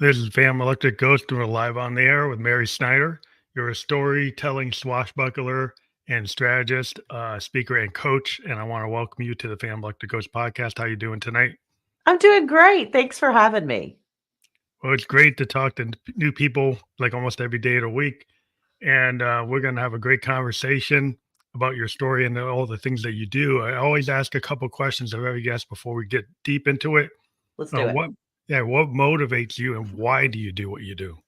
This is Van Electric Ghost, and we're live on the air with Mary Snyder. You're a storytelling swashbuckler and strategist, speaker, and coach. And I want to welcome you to the Van Electric Ghost podcast. How you doing tonight? I'm doing great. Thanks for having me. Well, it's great to talk to new people like almost every day of the week. And we're going to have a great conversation about your story and all the things that you do. I always ask a couple questions of every guest before we get deep into it. Let's Uh, do it. what, what motivates you and why do you do what you do?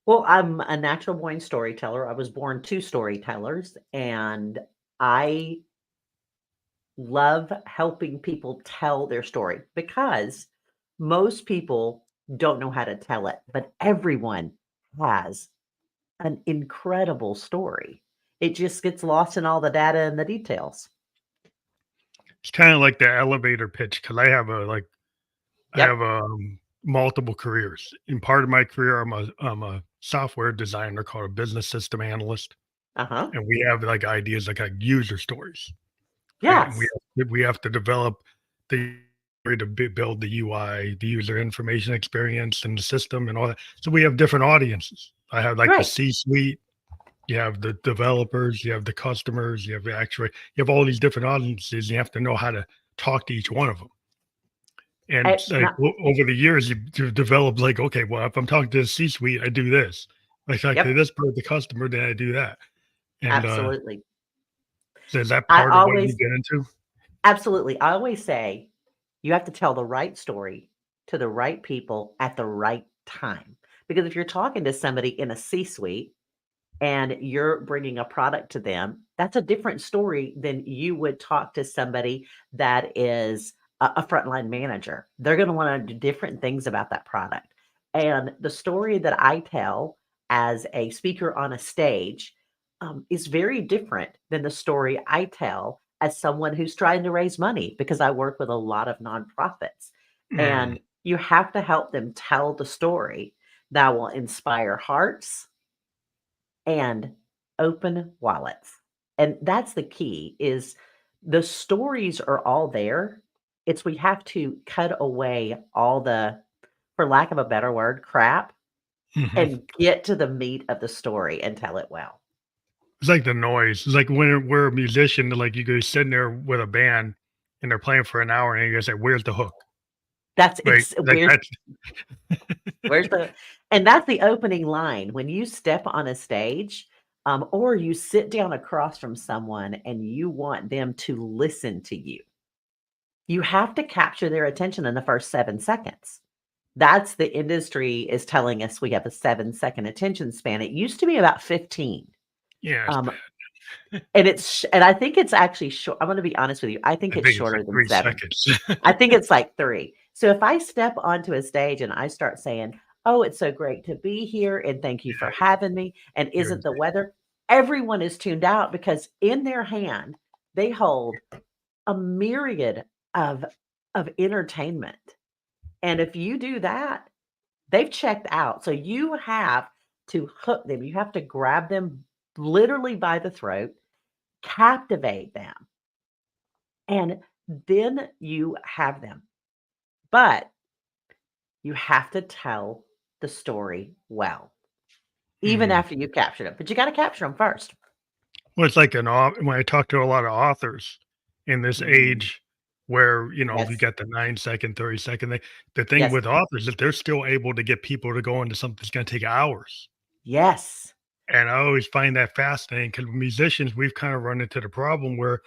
Well, I'm a natural born storyteller. I was born two storytellers, and I love helping people tell their story because most people don't know how to tell it, but everyone has an incredible story. It just gets lost in all the data and the details. It's kind of like the elevator pitch because I Yep. have multiple careers. In part of my career, I'm a software designer called a business system analyst, Uh-huh. and we have like ideas like user stories, right? And Yes. we have to develop the way to build the UI, the user information experience, and the system and all that. So we have different audiences. I have like the Right. C-suite. You have the developers, you have the customers, you have you have all these different audiences. You have to know how to talk to each one of them. And it's like Not, over the years, you've developed like, okay, well, if I'm talking to the C-suite, I do this. If I talk to yep. this part of the customer, then I do that. And Absolutely. so is that I part of what you always get into? Absolutely. I always say you have to tell the right story to the right people at the right time. Because if you're talking to somebody in a C suite and you're bringing a product to them, that's a different story than you would talk to somebody that is a frontline manager. They're going to want to do different things about that product. And the story that I tell as a speaker on a stage is very different than the story I tell as someone who's trying to raise money because I work with a lot of nonprofits. Mm, And you have to help them tell the story that will inspire hearts and open wallets. And that's the key is the stories are all there. It's we have to cut away all the, for lack of a better word, crap mhm. and get to the meat of the story and tell it well. It's like the noise. It's like when we're a musician, like you guys sitting there with a band and they're playing for an hour, and you guys say, "Where's the hook?" That's Right? Like where's that's where's the and that's the opening line when you step on a stage, or you sit down across from someone and you want them to listen to you. You have to capture their attention in the first 7 seconds. That's the industry is telling us we have a 7-second attention span. It used to be about 15. yeah, it's Um, bad. and I think it's actually short. I'm gonna be honest with you. I think I it's think it's like shorter than 7. 3 seconds. I think it's like 3. So if I step onto a stage and I start saying, "Oh, it's so great to be here and thank you for Yeah, having me," and you're "Isn't the insane. weather?" Everyone is tuned out because in their hand, they hold a myriad of entertainment. And if you do that, they've checked out. So you have to hook them. You have to grab them literally by the throat, captivate them, and then you have them. But you have to tell the story well, even Mhm. after you've captured them. But you got to capture them first. Well, it's like when I talk to a lot of authors in this Mm, age where, you yes. got the 9 second, 30 second thing. The thing Yes. with authors is they're still able to get people to go into something that's going to take hours. Yes. And I always find that fascinating because musicians, we've kind of run into the problem where,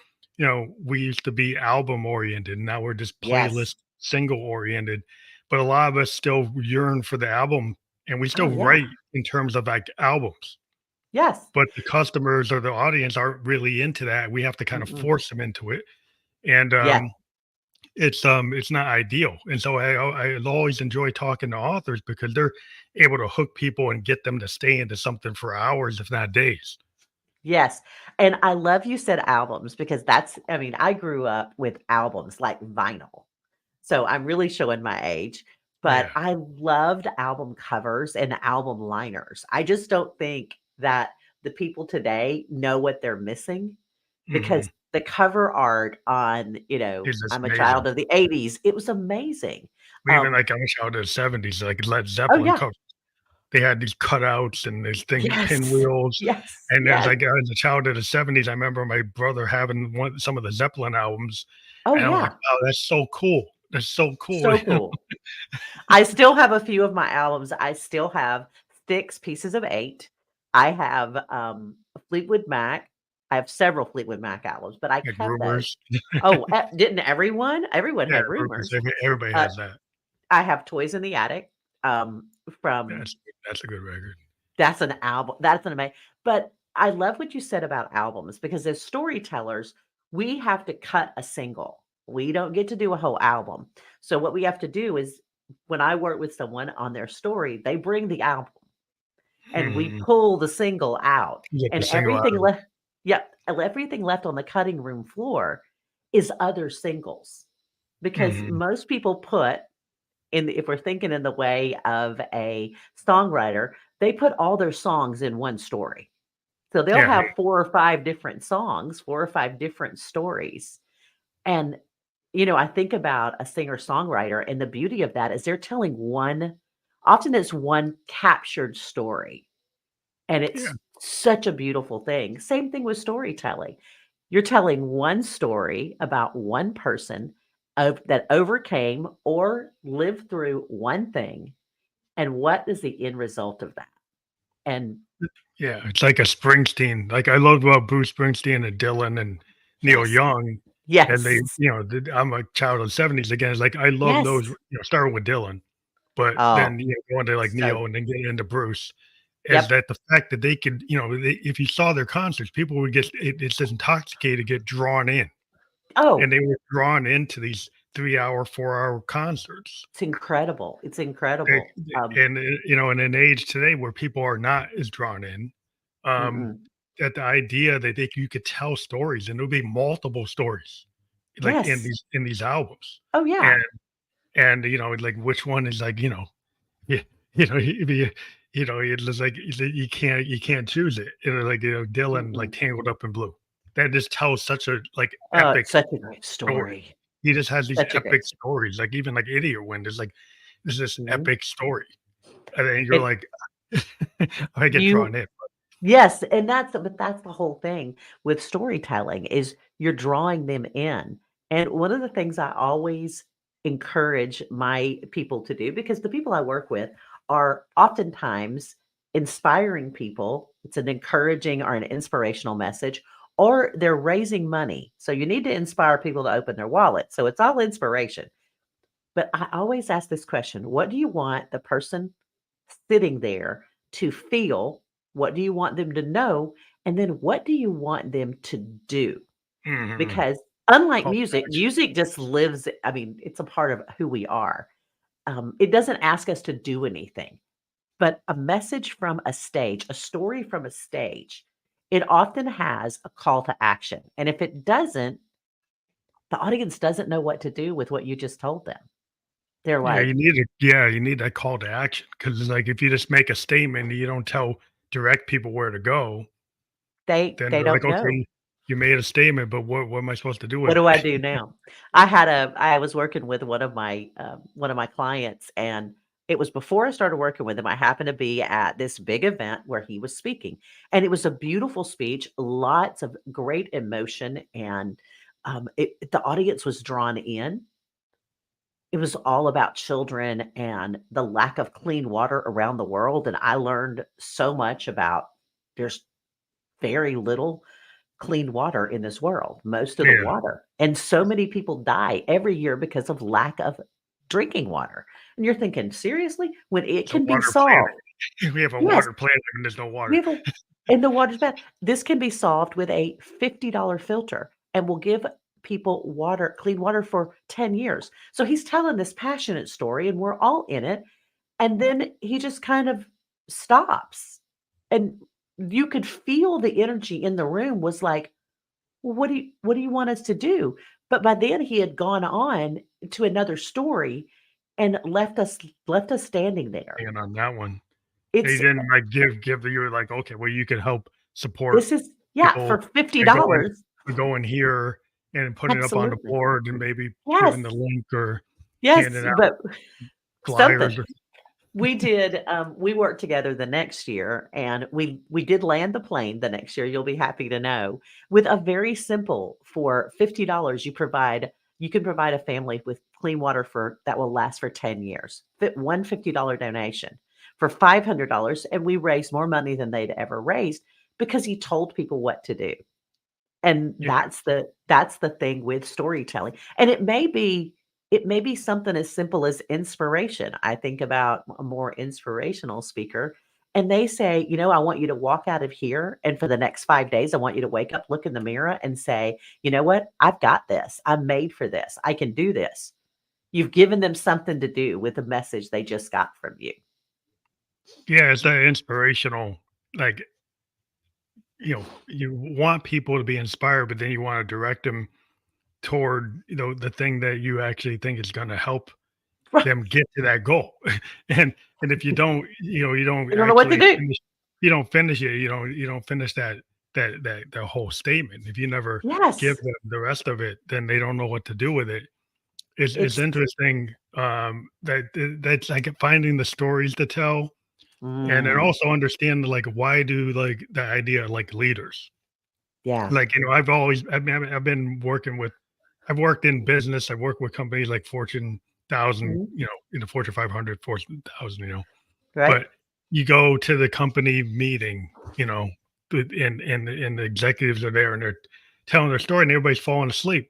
we used to be album oriented. Now we're just Yes. playlist single oriented. But a lot of us still yearn for the album and we still Oh, yeah. write in terms of like albums. Yes. But the customers or the audience aren't really into that. We have to kind of Mm-mm. force them into it, and, Yes. it's not ideal, and so I always enjoy talking to authors because they're able to hook people and get them to stay into something for hours, if not days. Yes, and I love you said albums because I mean, I grew up with albums like vinyl. So I'm really showing my age, but Yeah. I loved album covers and album liners. I just don't think that the people today know what they're missing Mhm. because the cover art on, It's just I'm a child amazing. of the '80s, it was amazing. Even Um, like I'm a child of the '70s, like Led oh, Zeppelin yeah. covers. They had these cutouts and these thing Yes. pinwheels, Yes. and there's Yes. like as a child of the '70s, I remember my brother having some of the Zeppelin albums, Oh, and I'm like, yeah. "Wow, that's so cool. That's so cool." So cool. I still have a few of my albums. I still have Styx Pieces of 8. I have, Fleetwood Mac. I have several Fleetwood Mac albums, but I Like kept those. Rumors. Oh, didn't everyone? Everyone Yeah, had Rumors, Rumors. everybody Uh, has that. I have Toys in the Attic, from That's a good record. that's an album that's an ama but I love what you said about albums because as storytellers, we have to cut a single. We don't get to do a whole album. So what we have to do is when I work with someone on their story, they bring the album and we Mhm. pull the single out You get the and single out everything of it. left yep, and everything left on the cutting room floor is other singles because Mhm. most people put if we're thinking in the way of a songwriter, they put all their songs in one story. So they'll Yeah, have 4 or 5 different songs, 4 or 5 different stories. And, I think about a singer-songwriter, and the beauty of that is they're telling one often it's one captured story, and yeah, it's such a beautiful thing. Same thing with storytelling. You're telling one story about one person that overcame or lived through one thing, and what is the end result of that? And yeah, it's like a Springsteen. Like, I love about Bruce Springsteen and Dylan and Neil yes, Young, and they, yes, I'm a child of the '70s again. It's like, I love yes. those, starting with Dylan, but Oh, then, going to, like, so Neo and then getting into Bruce, is yep. that the fact that they could, if you saw their concerts, people would get it's just intoxicated, get drawn in, and Oh, they were drawn into these 3-hour, 4-hour concerts. it's incredible. It's They incredible. and, in an age today where people are not as drawn in, um, Mm-mm. that the idea that you could tell stories and there'll be multiple stories, like, Yes. in these albums, Oh, yeah. and like, which one is, like, yeah, it'd be it's just like you can't choose it, like, Dylan, like, Mm-mm. Tangled Up in Blue. That just tells such a, like, epic It's such a great story. story. He just has these Such a great epic story. stories, like, even, like, Idiot Wind is, like, there's this Mhm. epic story, and then you're It like, I get you drawn in. Yes, and that's the whole thing with storytelling is you're drawing them in. And one of the things I always encourage my people to do, because the people I work with are oftentimes inspiring people. It's an encouraging or an inspirational message, or they're raising money. So you need to inspire people to open their wallet. So it's all inspiration. But I always ask this question: what do you want the person sitting there to feel? What do you want them to know? And then what do you want them to do? Mhm. Because unlike Call to music, action. music just lives, I mean, it's a part of who we are. It doesn't ask us to do anything, but a message from a stage, a story from a stage, it often has a call to action. And if it doesn't, the audience doesn't know what to do with what you just told them. They're Yeah, like, you need that call to action because, like, if you just make a statement and you don't direct people where to go, then they they're like, don't know. "Okay, you made a statement, but what am I supposed to do What with do I it?" do now? I was working with one of my clients, and it was before I started working with him. I happened to be at this big event where he was speaking, and it was a beautiful speech, lots of great emotion, and, the audience was drawn in. It was all about children and the lack of clean water around the world, and I learned so much about there's very little clean water in this world, most of the Yeah, water. And so many people die every year because of lack of drinking water. And you're thinking, seriously? When it it's a can be water solved. planet. We have a Yes, water planet and there's no we water. have a and the water's bad. This can be solved with a $50 filter and will give people water, clean water for 10 years. So he's telling this passionate story and we're all in it. And then he just kind of stops. And you could feel the energy in the room was like, well, what do you want us to do? But by then he had gone on to another story and left us standing there. And on that one, they It's didn't, like, give you were like, "Okay, well, you can help support this is yeah, people for and $50. go in here and put it up on the Absolutely. board and maybe give Yes. them the link or." Yes, handing out but something. flyers or We did, we worked together the next year, and we did land the plane the next year, you'll be happy to know, with a very simple for $50, you can provide a family with clean water for that will last for 10 years. One $50 donation for $500, and we raised more money than they'd ever raised because he told people what to do. And yeah, that's the thing with storytelling. And it may be something as simple as inspiration. I think about a more inspirational speaker, and they say, "I want you to walk out of here, and for the next 5 days, I want you to wake up, look in the mirror, and say, 'You know what? I've got this. I'm made for this. I can do this.'" You've given them something to do with the message they just got from you. yeah, it's that inspirational, like, you want people to be inspired, but then you wanna direct them toward, the thing that you actually think is gonna help them get to that goal. And if you don't, you don't They don't know what to actually do. finish it, you don't finish that whole statement. If you never give Yes. them the rest of it, then they don't know what to do with it. It's It's interesting, that's like finding the stories to tell, and then mm, also understand, like, why do, like, the idea, like, leaders. yeah. Like, I've been working with I've worked in business, I've worked with companies like Fortune 1,000, Mhm. in the Fortune 500, Fortune 1,000, Right? but you go to the company meeting, you know, and the executives are there and they're telling their story and everybody's falling asleep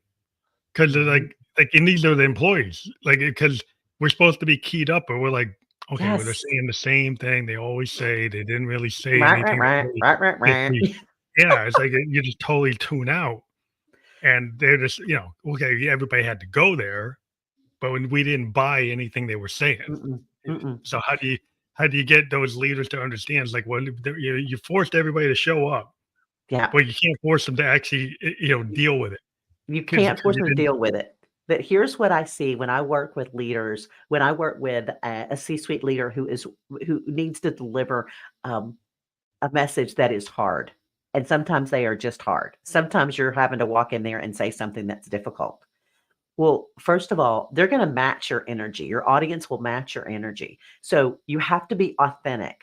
because they're Mhm. and these are the employees, like, because we're supposed to be keyed up, but we're like, okay, well, they're Yes. saying the same thing they always say. They didn't really say Right, right, anything that right, really right, right, gets right. me. Yeah, it's like you just totally tune out, and they're just, okay, yeah, everybody had to go there, but when we didn't buy anything they were saying. Mm-mm, mm-mm. So how do you get those leaders to understand? It's like, well, you forced everybody to show up, Yeah. but you can't force them to actually, deal with it You because can't force you them to didn't. deal with it. But here's what I see when I work with leaders, when I work with a C-suite leader who needs to deliver, um, a message that is hard, and sometimes they are just hard. Sometimes you're having to walk in there and say something that's difficult. Well, first of all, they're gonna match your energy. Your audience will match your energy. So, you have to be authentic.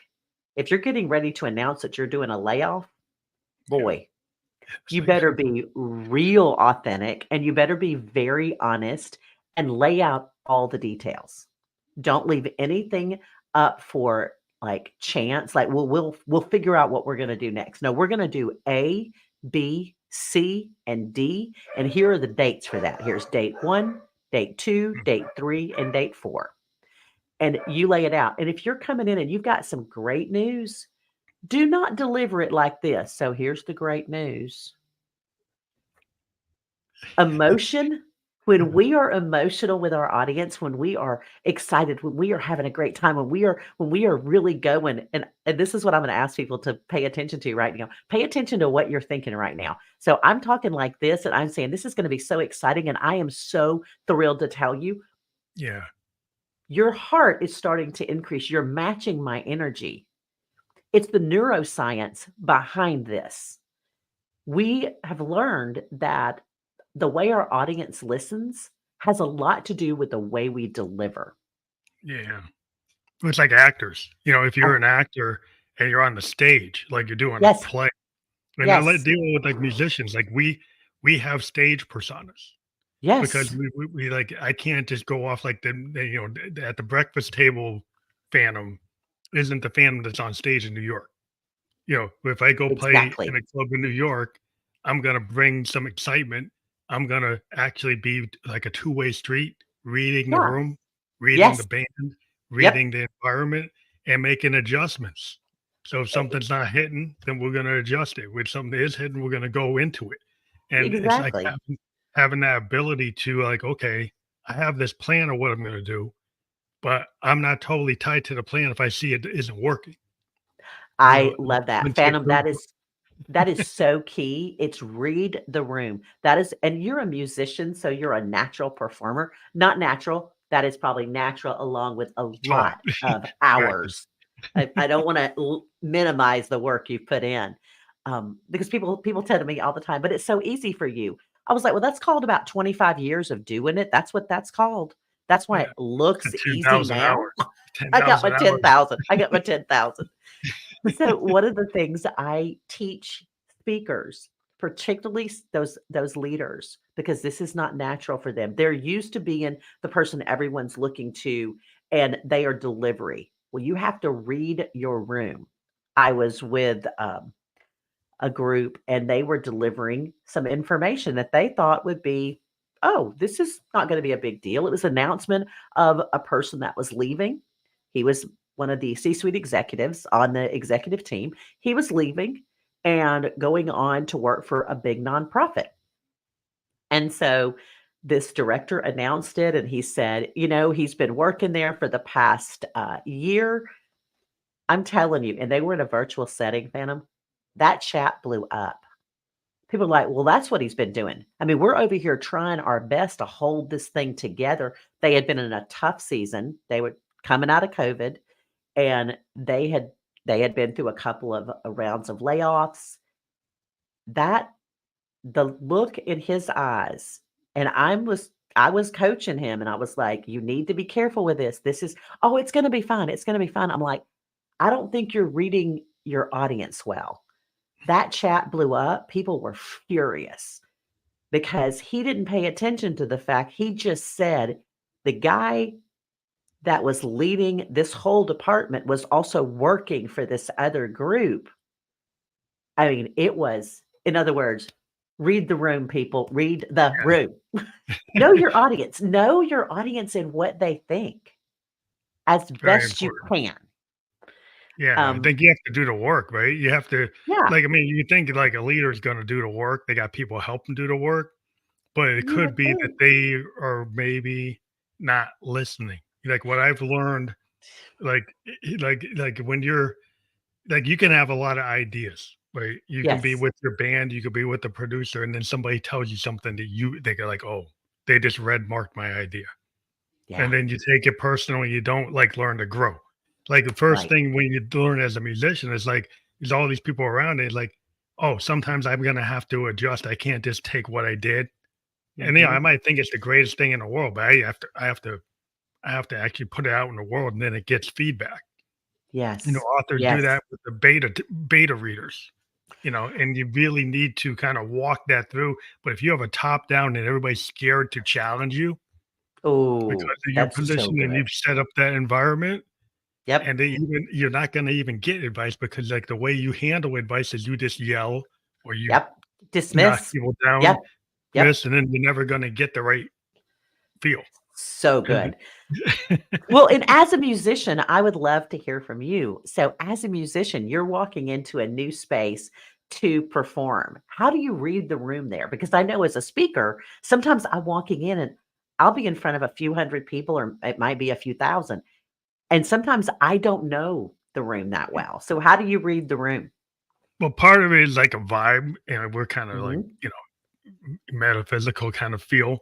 If you're getting ready to announce that you're doing a layoff, Yeah, boy, it's you like, better be real authentic, and you better be very honest and lay out all the details. Don't leave anything up for, like, chance, like, we'll figure out what we're gonna do next. No, we're gonna do A, B, C, and D, and here are the dates for that. Here's date 1, date 2, mm, date 3, and date 4, and you lay it out, and if you're coming in and you've got some great news, do not deliver it like this. "So here's the great news." Emotion, when we are emotional with our audience, when we are excited, when we are having a great time, when we are really going, and this is what I'm gonna ask people to pay attention to right now. Pay attention to what you're thinking right now. So I'm talking like this, and I'm saying, "This is gonna be so exciting, and I am so thrilled to tell you." yeah, Your heart is starting to increase. You're matching my energy. It's the neuroscience behind this. We have learned that the way our audience listens has a lot to do with the way we deliver. yeah. It's like actors. If you're Uh, an actor and you're on the stage, like you're doing a yes, play, and I like yes, dealing with like musicians, like we have stage personas. Because yes. we like I can't just go off like at the breakfast table phantom isn't the phantom that's on stage in New York. If I go play in Exactly. a club in New York, I'm gonna bring some excitement. I'm gonna actually be like a two-way street, reading the Yeah. room, reading the Yes. band, Yep. reading the environment, and making adjustments. So if E something's not hitting, then we're gonna adjust it. When something is hitting, we're gonna go into it. And it's like exactly. having that ability to like, okay, I have this plan of what I'm gonna do, but I'm not totally tied to the plan if I see it isn't working. I love that. Once you Phantom, that is so key. It's read the room. That is, and you're a musician, so you're a natural performer. Not natural, that is probably natural along with a taught, lot of practice. hours. I don't wanna minimize the work you've put in, because people tell me all the time, "But it's so easy for you." I was like, "Well, that's called about 25 years of doing it. That's what that's called." That's why Yeah. it looks At easy 10,000 now. hours. I got my 10,000 hours. 10,000. I got my 10,000. So one of the things I teach speakers, particularly those leaders, because this is not natural for them. They're used to being the person everyone's looking to, and they are delivery. Well, you have to read your room. I was with a group, and they were delivering some information that they thought would be, oh, this is not going to be a big deal. It was an announcement of a person that was leaving. He was one of the C-suite executives on the executive team. He was leaving and going on to work for a big nonprofit. And so this director announced it, and he said, he's been working there for the past year. I'm telling you, and they were in a virtual setting, Phantom. That chat blew up. People are like, well, that's what he's been doing. I mean, we're over here trying our best to hold this thing together. They had been in a tough season. They were coming out of COVID, and they had been through a couple of rounds of layoffs. That the look in his eyes, and I was coaching him, and I was like, you need to be careful with this. This is, oh, it's gonna be fine. It's gonna be fine. I'm like, I don't think you're reading your audience well. That chat blew up. People were furious because he didn't pay attention to the fact he just said the guy that was leading this whole department was also working for this other group. I mean, it was, in other words, read the room, people, read the room. Know your audience, know your audience and what they think as Very best you important. can. Yeah, I Um, think you have to do the work, right? You have to yeah, like, I mean, you think like a leader is gonna do the work, they got people help them do the work, but it you could would be that think. they are maybe not listening. Like what I've learned, like like when you're like you can have a lot of ideas, right? You can be Yes. with your band, you could be with the producer, and then somebody tells you something that they go like, oh, they just red marked my idea. And Yeah. then you take it personally, you don't like learn to grow. Like the first Right. thing when you learn as a musician is like there's all these people around it, like, oh, sometimes I'm gonna have to adjust. I can't just take what I did. And I Mhm. might think it's the greatest thing in the world, but I have to actually put it out in the world and then it gets feedback. Yes. Authors do Yes. that with the beta readers, and you really need to kind of walk that through. But if you have a top down and everybody's scared to challenge you because Oh, of your that's so position and good. you've set up that environment, Yep. and you're not gonna even get advice because, like, the way you handle advice is you just yell or you Yep. knock Dismiss. people Yep. down, Yep. miss, and then you're never gonna get the right feel. So And good. Well, and as a musician, I would love to hear from you. So, as a musician, you're walking into a new space to perform. How do you read the room there? Because I know as a speaker, sometimes I'm walking in and I'll be in front of a few hundred people, or it might be a few thousand. And sometimes I don't know the room that well. So, how do you read the room? well, part of it is like a vibe, and we're kinda like, Mhm. metaphysical kind of feel,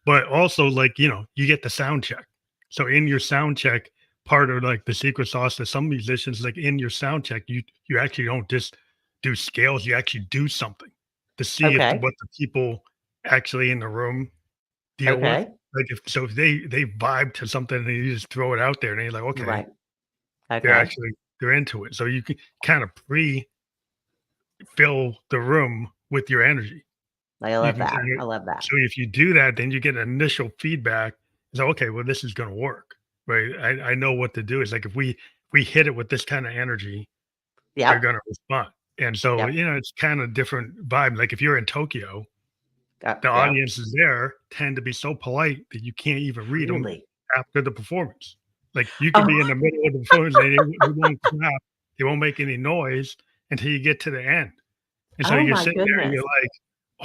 but also like, you get the sound check. So in your sound check, part of like the secret sauce to some musicians, like in your sound check, you actually don't just do scales, you actually do something to see if Okay. what the people actually in the room deal with. Okay. Like if they vibe to something and you just throw it out there and you're like, okay, Right. they're Okay. actually they're into it. So you can kind of pre-fill the room with your energy. I You love can that. kinda I love that. so if you do that, then you get initial feedback. So, okay, well, this is gonna work, right? I know what to do. It's like if we hit it with this kinda energy, they're Yep. gonna respond. And so, Yep. it's kinda different vibe. Like if you're in Tokyo, the Yep. audiences there tend to be so polite that you can't even read them Really? after the performance. Like you could be Oh, in the middle of the performance, they won't clap, they won't make any noise until you get to the end. And so oh you're my sitting there and goodness. you're like,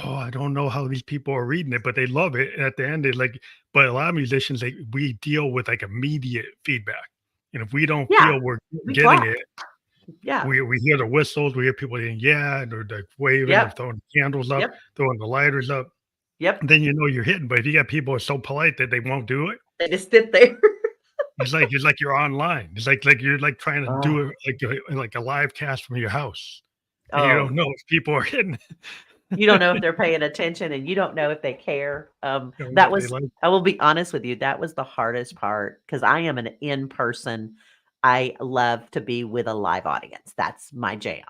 "Oh, I don't know how these people are reading it," but they love it. And at the end, they like but a lot of musicians, we deal with like immediate feedback. And if we don't Yeah. feel we're We getting clap. it, Yeah. we hear the whistles, we hear people saying, yeah, and they're like waving, they're Yep. throwing candles up, Yep. throwing the lighters up, Yep. and then you know you're hitting. But if you got people who are so polite that they won't do it, They just sit there. it's like you're online. It's like you're like trying to do Oh, it like a live cast from your house, and you don't oh, know if people are hitting. You don't know if they're paying attention, and you don't know if they care. You know, That what they was like. I will be honest with you, that was the hardest part because I am an in-person. I love to be with a live audience. That's my jam.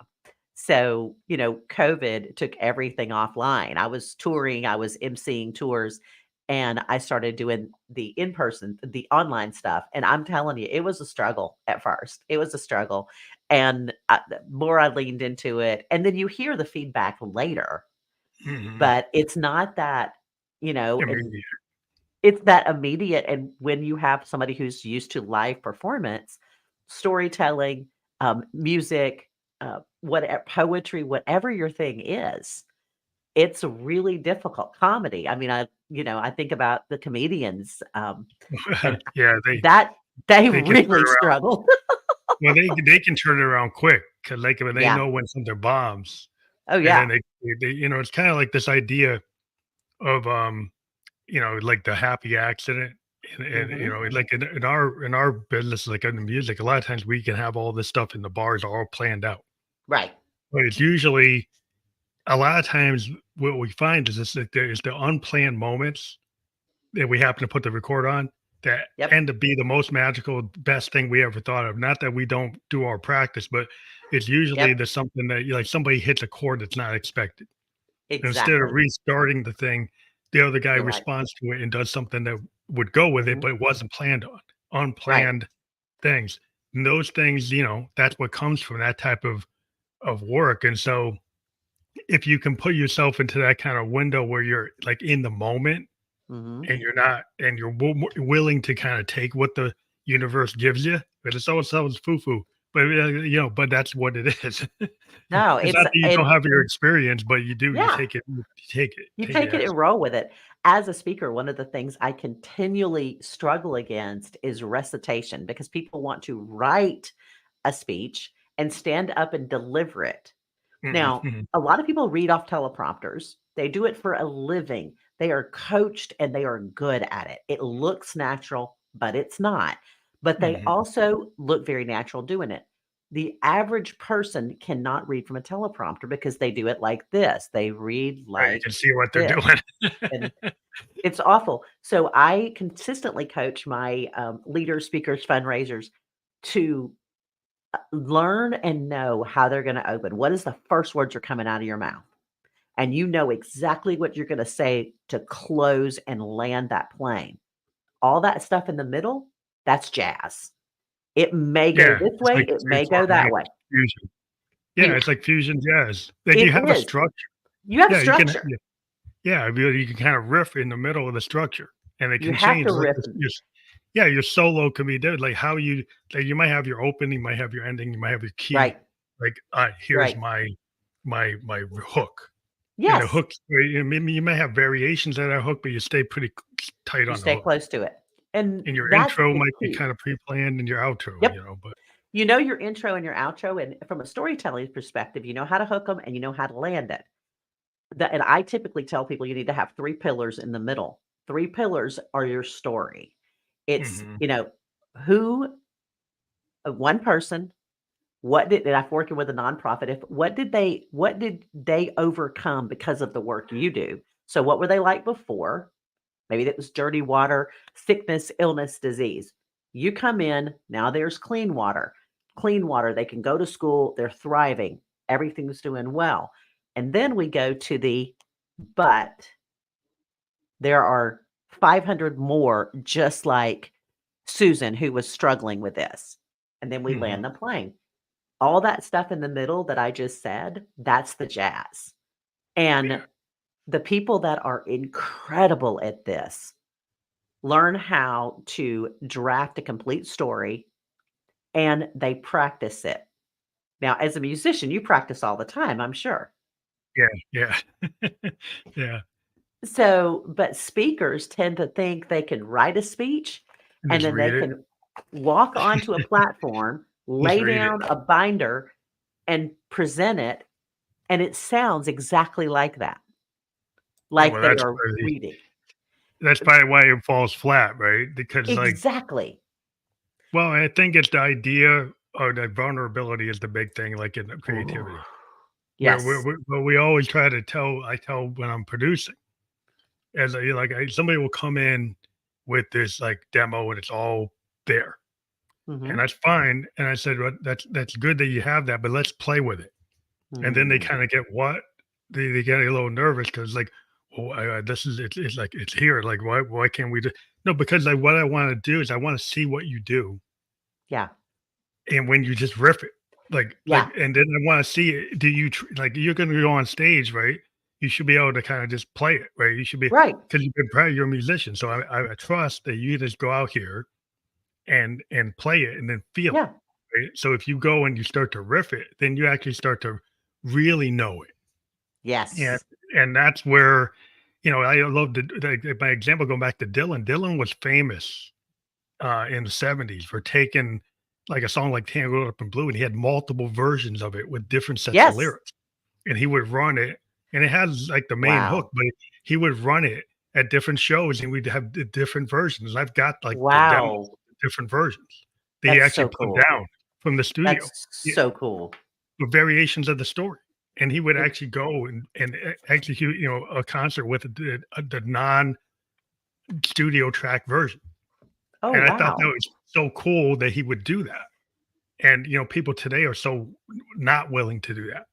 So, COVID took everything offline. I was touring, I was emceeing tours, and I started doing the in-person, the online stuff, and I'm telling you, it was a struggle at first. It was a struggle, and, the more I leaned into it and then you hear the feedback later, Mhm. but it's not that, and Immediate. it's that immediate, and when you have somebody who's used to live performance, storytelling, music, poetry, whatever your thing is, it's really difficult. Comedy, I mean, I think about the comedians, and Yeah, that they they can turn really around. struggle. Well, they can turn it around quick, 'cause, like, when they Yeah. know when something bombs, Oh, and then yeah. it's kinda like this idea of, like the happy accident, Mhm. like in our business, like in the music, a lot of times we can have all this stuff in the bars all planned out, Right. but it's usually a lot of times what we find is this, like, there is the unplanned moments that we happen to put the record on that Yep. end up be the most magical, best thing we ever thought of. Not that we don't do our practice, but it's usually Yep. the something that like somebody hits a chord that's not expected. Instead of Exactly. restarting the thing, the other guy You're right. responds to it and does something that would go with it, Mhm. but it wasn't planned on. Right. Unplanned things. And those things, that's what comes from that type of work. And so if you can put yourself into that kind of window where you're like in the moment Mhm. and you're not and you're willing to kind of take what the universe gives you, but it's always sounds foo-foo, but but that's what it is. No, It's it's not that you don't and have your experience, but you yeah. take it, you take it, You take it take it as and roll with it. As a speaker, one of the things I continually struggle against is recitation because people want to write a speech and stand up and deliver it. mhm, Now, mhm. a lot of people read off teleprompters. They do it for a living. They are coached and they are good at it. It looks natural, but it's not. But they Mhm. also look very natural doing it. The average person cannot read from a teleprompter because they do it like this. They read Right, you like can see what they're this. doing. And it's awful. So I consistently coach my leaders, speakers, fundraisers to learn and know how they're going to open. What is the first words are coming out of your mouth? And you know exactly what you're going to say to close and land that plane. All that stuff in the middle, that's jazz. It may go Yeah, this it's way, like it may it's go that harmonic, way. it's fusion. Yeah, You it's like fusion jazz. Like, you it have a is. structure. You have Yeah, you can structure. yeah, you can kind of riff in the middle of the structure, and it You can have to change, like, riff. yeah, your solo can be different, like, how you like, you might have your opening, you might have your ending, you might have your key, Right. like, here's Right. my hook, and the Yes. hook, maybe you may have variations of that hook, but you stay pretty tight You on the stay hook, close to it. And and your that's intro the might be key. kinda pre-planned and your outro, Yep. but You know your intro and your outro, and from a storytelling perspective, you know how to hook them and you know how to land it. And I typically tell people you need to have 3 pillars in the middle. 3 pillars are your story. It's, mhm, who one person, what did and I've working with a nonprofit, if what did they overcome because of the work you do? So what were they like before? Maybe that was dirty water, sickness, illness, disease. You come in, now there's clean water. Clean water, they can go to school, they're thriving, everything's doing well. And then we go to the but there are 500 more just like Susan who was struggling with this. And then we mhm, land the plane. All that stuff in the middle that I just said, that's the jazz. And yeah, the people that are incredible at this learn how to draft a complete story and they practice it. Now, as a musician, you practice all the time, I'm sure. yeah, yeah. Yeah, So, but speakers tend to think they can write a speech and and just then they read it, can walk onto a platform, just lay read it. down a binder and present it, and it sounds exactly Oh, like well, they are reading. that's probably why it falls flat, right? Because, like, Exactly. well, I think it's the idea or that vulnerability is the big thing, like, in the Ooh, creativity. Yes. where we always try to I tell when I'm producing, as somebody will come in with this like demo and it's all there, and Mhm. that's fine. And I said, well, that's good that you have that, but let's play with it. And then they Mm. kind of get what they get a little nervous because like, oh, this is it's like it's here. Like, why can't we do? No, because like what I want to do is I want to see what you do, Yeah. and when you just riff it, Yeah. and then I want to see it. Do you like you're going to go on stage, right? You should be able to kind of just play it, right? You should be Right. because you've been probably you're a musician, so I trust that you just go out here and play it and then feel Yeah. it, right? So if you go and you start to riff it, then you actually start to really know it. And Yes. and that's where, I love my example going back to Dylan. Dylan was famous in the 70s for taking like a song like Tangled Up in Blue, and he had multiple versions of it with different sets of Yes. lyrics. And he would run it, and it has like the main hook, Wow. but he would run it at different shows and we'd have the different versions. I've got like the demos Wow. of the different versions that he That's actually so put cool. down from the studio. That's Yeah, so cool. with variations of the story. And he would It actually go and execute, a concert with the non studio track version. Oh, And I thought that wow. was so cool that he would do that. And, people today are so not willing to do that.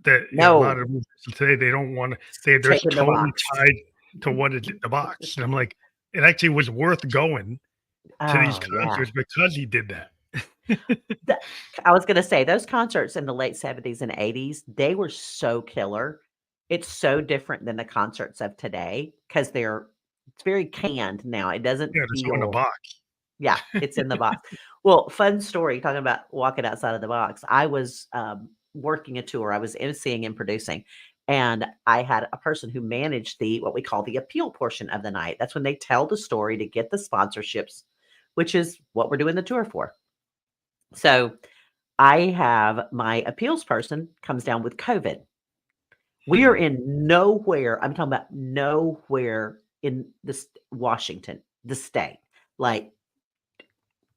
That, a lot No. of musicians today, they don't wanna they're Check in the totally box. tied to what is in the box. And I'm like, it actually was worth going to these Oh, yeah. concerts because he did that. The I was gonna say those concerts in the late '70s and '80s, they were so killer. It's so different than the concerts of today because it's very canned now. It doesn't Yeah, they're so in the feel. box. Yeah, it's in the box. Well, fun story talking about walking outside of the box. I was, working a tour. I was emceeing and producing, and I had a person who managed the what we call the appeal portion of the night. That's when they tell the story to get the sponsorships, which is what we're doing the tour for. So, I have my appeals person comes down with COVID. We are Hmm. in nowhere. I'm talking about nowhere in this Washington, the state. Like,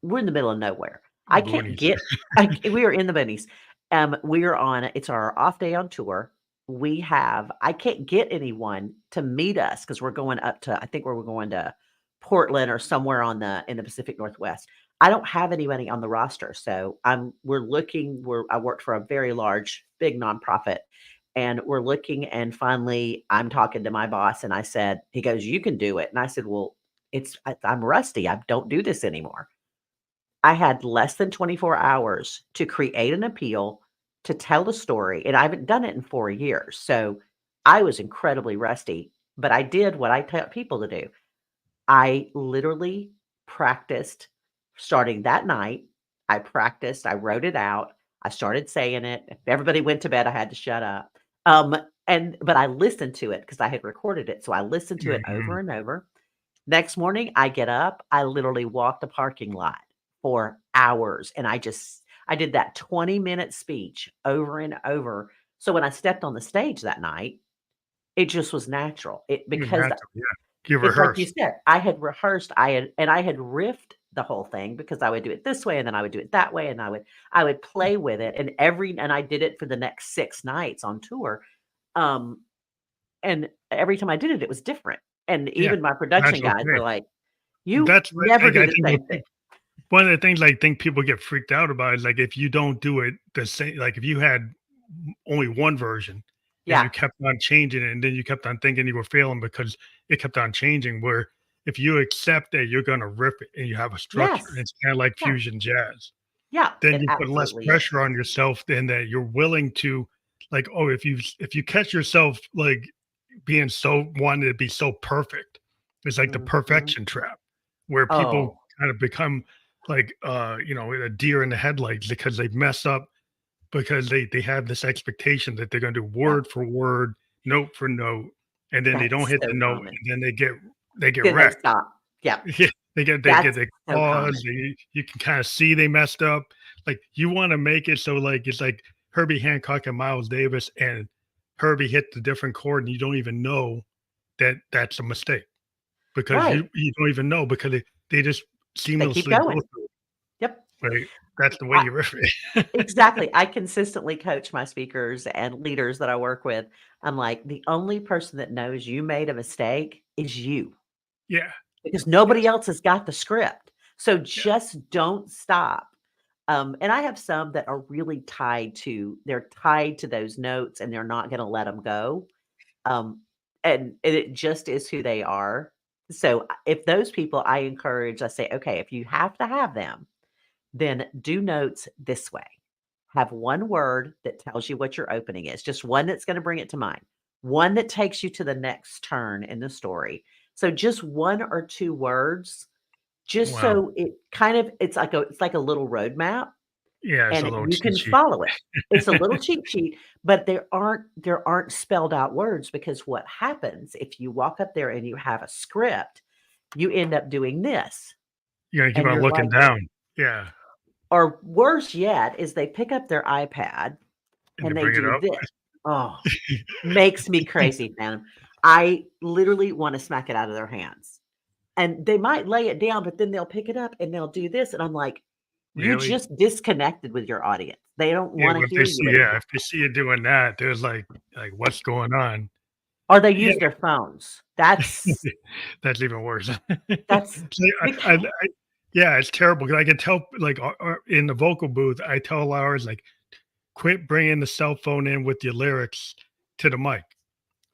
we're in the middle of nowhere. I can't Boonies. get we are in the Bennies. We are on it's our off day on tour. I can't get anyone to meet us because we're going up to I think we're going to Portland or somewhere on the in the Pacific Northwest. I don't have anybody on the roster. So I worked for a very large, big nonprofit. And we're looking and finally I'm talking to my boss and I said, he goes, you can do it. And I said, well, I'm rusty. I don't do this anymore. I had less than 24 hours to create an appeal, to tell the story, and I haven't done it in 4 years, so I was incredibly rusty, but I did what I tell people to do. I literally practiced starting that night. I practiced, I wrote it out, I started saying it. If everybody went to bed, I had to shut up. Um, but I listened to it because I had recorded it, so I listened to it over Mhm. and over. Next morning, I get up, I literally walk the parking lot for hours, and I did that 20-minute speech over and over. So when I stepped on the stage that night, it just was natural. It You're because natural, yeah. You it's like you rehearsed. said, I had rehearsed, I had riffed the whole thing because I would do it this way, and then I would do it that way, and I would play with it, and I did it for the next 6 nights on tour. Um, and every time I did it, it was different. And Yeah, even my production that's guys were okay. like, "You That's what never do I the think same thing." one of the things I think people get freaked out about is like if you don't do it the same, like if you had only one version and Yeah. you kept on changing it and then you kept on thinking you were failing because it kept on changing. Where if you accept that you're going to rip it and you have a structure, and Yes. it's kind of like Yeah. fusion jazz, Yeah. then It you put less absolutely is. pressure on yourself than that you're willing to like, oh, if you catch yourself like being so wanting to be so perfect, it's like the Mhm. perfection trap where people Oh, kind of become like a deer in the headlights because they mess up because they have this expectation that they're going to do yeah. word for word, note for note, and then they don't That's hit the so note common. and then they get Then they wrecked. stop. Yep. Yeah, they get That's the so pause, common. you can kinda see they messed up, like, you wanna make it so, like, it's like Herbie Hancock and Miles Davis, and Herbie hit the different chord, and you don't even know that that's a mistake, because Right. you don't even know because they just They keep seamlessly go going. through Yep. it, right? That's the way I you riff it. exactly. I consistently coach my speakers and leaders that I work with. I'm like, "The only person that knows you made a mistake is you, Yeah. because nobody Yes. else has got the script. So Yeah. just don't stop." And I have some that are really they're tied to those notes and they're not gonna let them go. Um, and it just is who they are. So, if those people I encourage, I say, "Okay, if you have to have them, then do notes this way. Have one word that tells you what your opening is, just one that's gonna bring it to mind, one that takes you to the next turn in the story." So, just 1 or 2 words, just Wow. so it's like a little roadmap Yeah, it's a and little you cheat can sheet. follow it. It's a little cheat sheet, but there aren't spelled out words, because what happens if you walk up there and you have a script, you end up doing this, You gotta keep and on you're looking like, down. Yeah, or worse yet is they pick up their iPad and to and they bring it do up. this. Oh, makes me crazy, man. I literally wanna smack it out of their hands. And they might lay it down, but then they'll pick it up and they'll do this, and I'm like, "You Really? just disconnected with your audience. They don't Yeah, wanna well, if they hear you see yeah, anymore." if they see you doing that, there's like, "What's going on?" Or they Yeah, use their phones. that's even worse. That's See, becau yeah, it's terrible 'cause I can tell, like, in the vocal booth, I tell a lot of artists, like, "Quit bringing the cell phone in with your lyrics to the mic."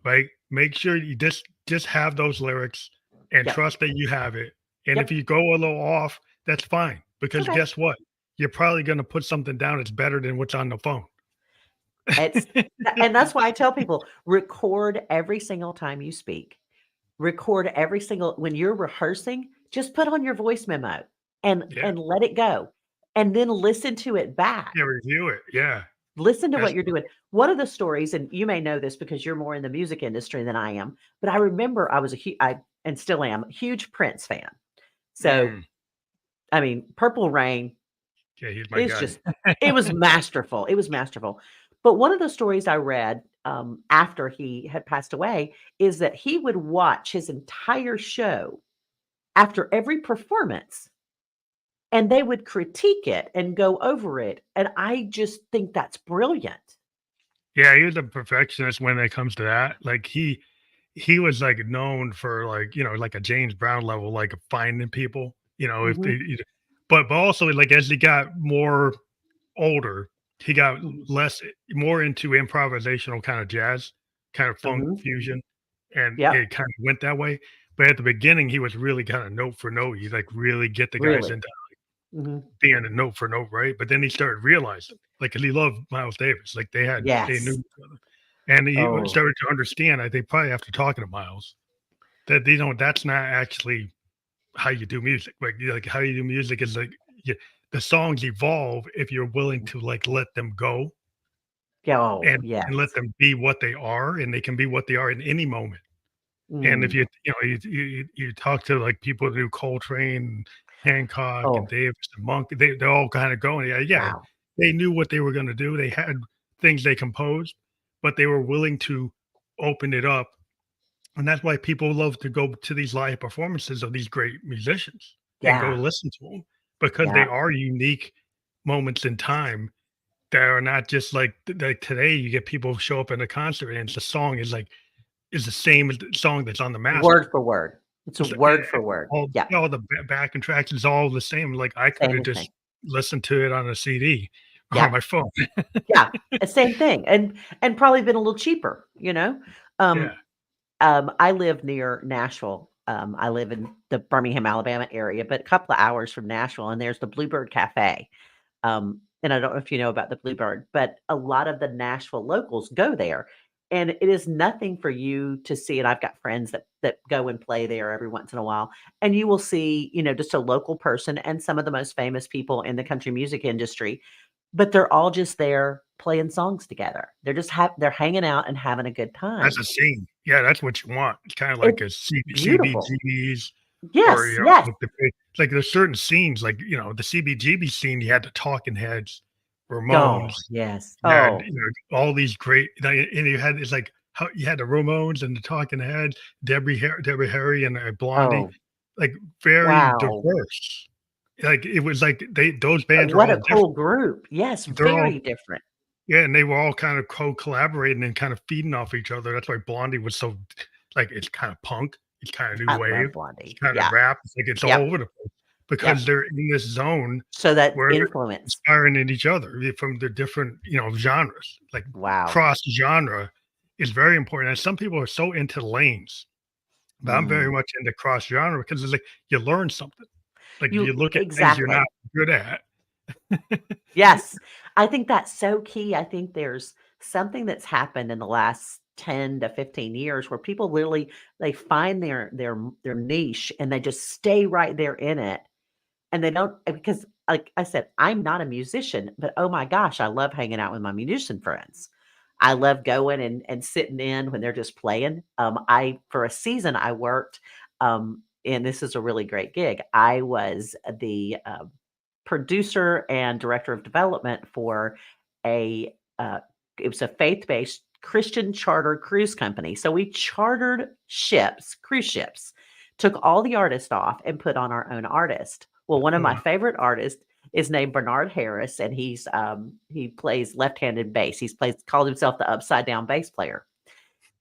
Right? Make sure you just have those lyrics and Yep, trust that you have it. And if yep, you go a little off, that's fine it's because okay. guess what? You're probably gonna put something down that's better than what's on the phone. It's and that's why I tell people, record every single time you speak. Record every single when you're rehearsing, just put on your voice memo Yeah. and let it go, and then listen to it back. Yeah, review it. Yeah. Listen to That's what you're doing. One of the stories, and you may know this because you're more in the music industry than I am, but I remember I and still am, a huge Prince fan. So, mm, I mean, Purple Rain yeah, he's my is guy. just it was masterful. It was masterful. But one of the stories I read, after he had passed away is that he would watch his entire show after every performance, and they would critique it and go over it, and I just think that's brilliant. Yeah, he was a perfectionist when it comes to that. Like he was like known for like, like a James Brown level, like finding people, if they Mhm, but also like as he got more older, he got mhm, less more into improvisational kind of jazz, kind of funk mhm. fusion, and Yep, it kind of went that way. But at the beginning, he was really kind of note for note. He like really get the guys really. into Mhm. being a note for note, right? But then he started realizing, like, 'cause he loved Miles Davis, like they knew Yes. each other, and he Oh, started to understand. I think probably after talking to Miles that that's not actually how you do music. Like how you do music is like the songs evolve if you're willing to like let them go yeah, oh, and let yes. them be what they are, and they can be what they are in any moment. And if Mm. you talk to like people who do Coltrane, Hancock, and Oh, Davis and Monk, they're all kind of going, yeah, wow. they knew what they were going to do. They had things they composed, but they were willing to open it up, and that's why people love to go to these live performances of these great musicians and go Yeah, listen to them because they yeah. are unique moments in time that are not just like today. You get people show up in a concert and the song is the same as the song that's on the master. Word for word. It's a It's word for word. Yeah, all the backing tracks is all the same. Like I could same have the same. just listened to it on a CD or on Yeah, my phone. yeah, same thing, and probably been a little cheaper, you know? Yeah. Um, I live near Nashville. I live in the Birmingham, Alabama area, but a couple of hours from Nashville, and there's the Bluebird Cafe. And I don't know if you know about the Bluebird, but a lot of the Nashville locals go there, and it is nothing for you to see. And I've got friends that go and play there every once in a while, and you will see, just a local person and some of the most famous people in the country music industry, but they're all just there playing songs together. They're hanging out and having a good That's time. a scene. Yeah, that's what you want. It's kinda like It's a beautiful. CBGBs or, Yes, yes. like like there's certain scenes, like, the CBGB scene, you had the Talking Heads, Oh, Ramones, yes. you had, Oh, all these great and you had it's like how you had the Ramones and the Talking Heads, Debbie Harry and, Blondie, oh, like, very wow. diverse. like it was like those But bands are what all a cool different. group. Yes, They're all very different. Yeah, and they were all kind of collaborating and kind of feeding off each other. That's why Blondie was so like it's kind of punk, it's kind of new I love wave, it's Blondie. kind of Yeah. rap. It's like it's all Yep. over the place because Yep. they're in this zone So that where they're influence. inspiring in each other from the different genres. Like Wow. cross genre is very important. And some people are so into lanes, but I'm very Mm. much into cross genre because it's like you learn something. Like you You look at things you're not exactly. good at. Yes. I think that's so key. I think there's something that's happened in the last 10 to 15 years where people literally they find their niche and they just stay right there in it. And they don't because like I said, I'm not a musician, but oh my gosh, I love hanging out with my musician friends. I love going and sitting in when they're just playing. I for a season I worked, and this is a really great gig. I was the producer and director of development for a it was a faith-based Christian charter cruise company. So we chartered ships, cruise ships, took all the artists off and put on our own artist. Well, one of Oh, my wow. favorite artists is named Bernard Harris, and he plays left-handed bass. He's plays called himself the upside down bass player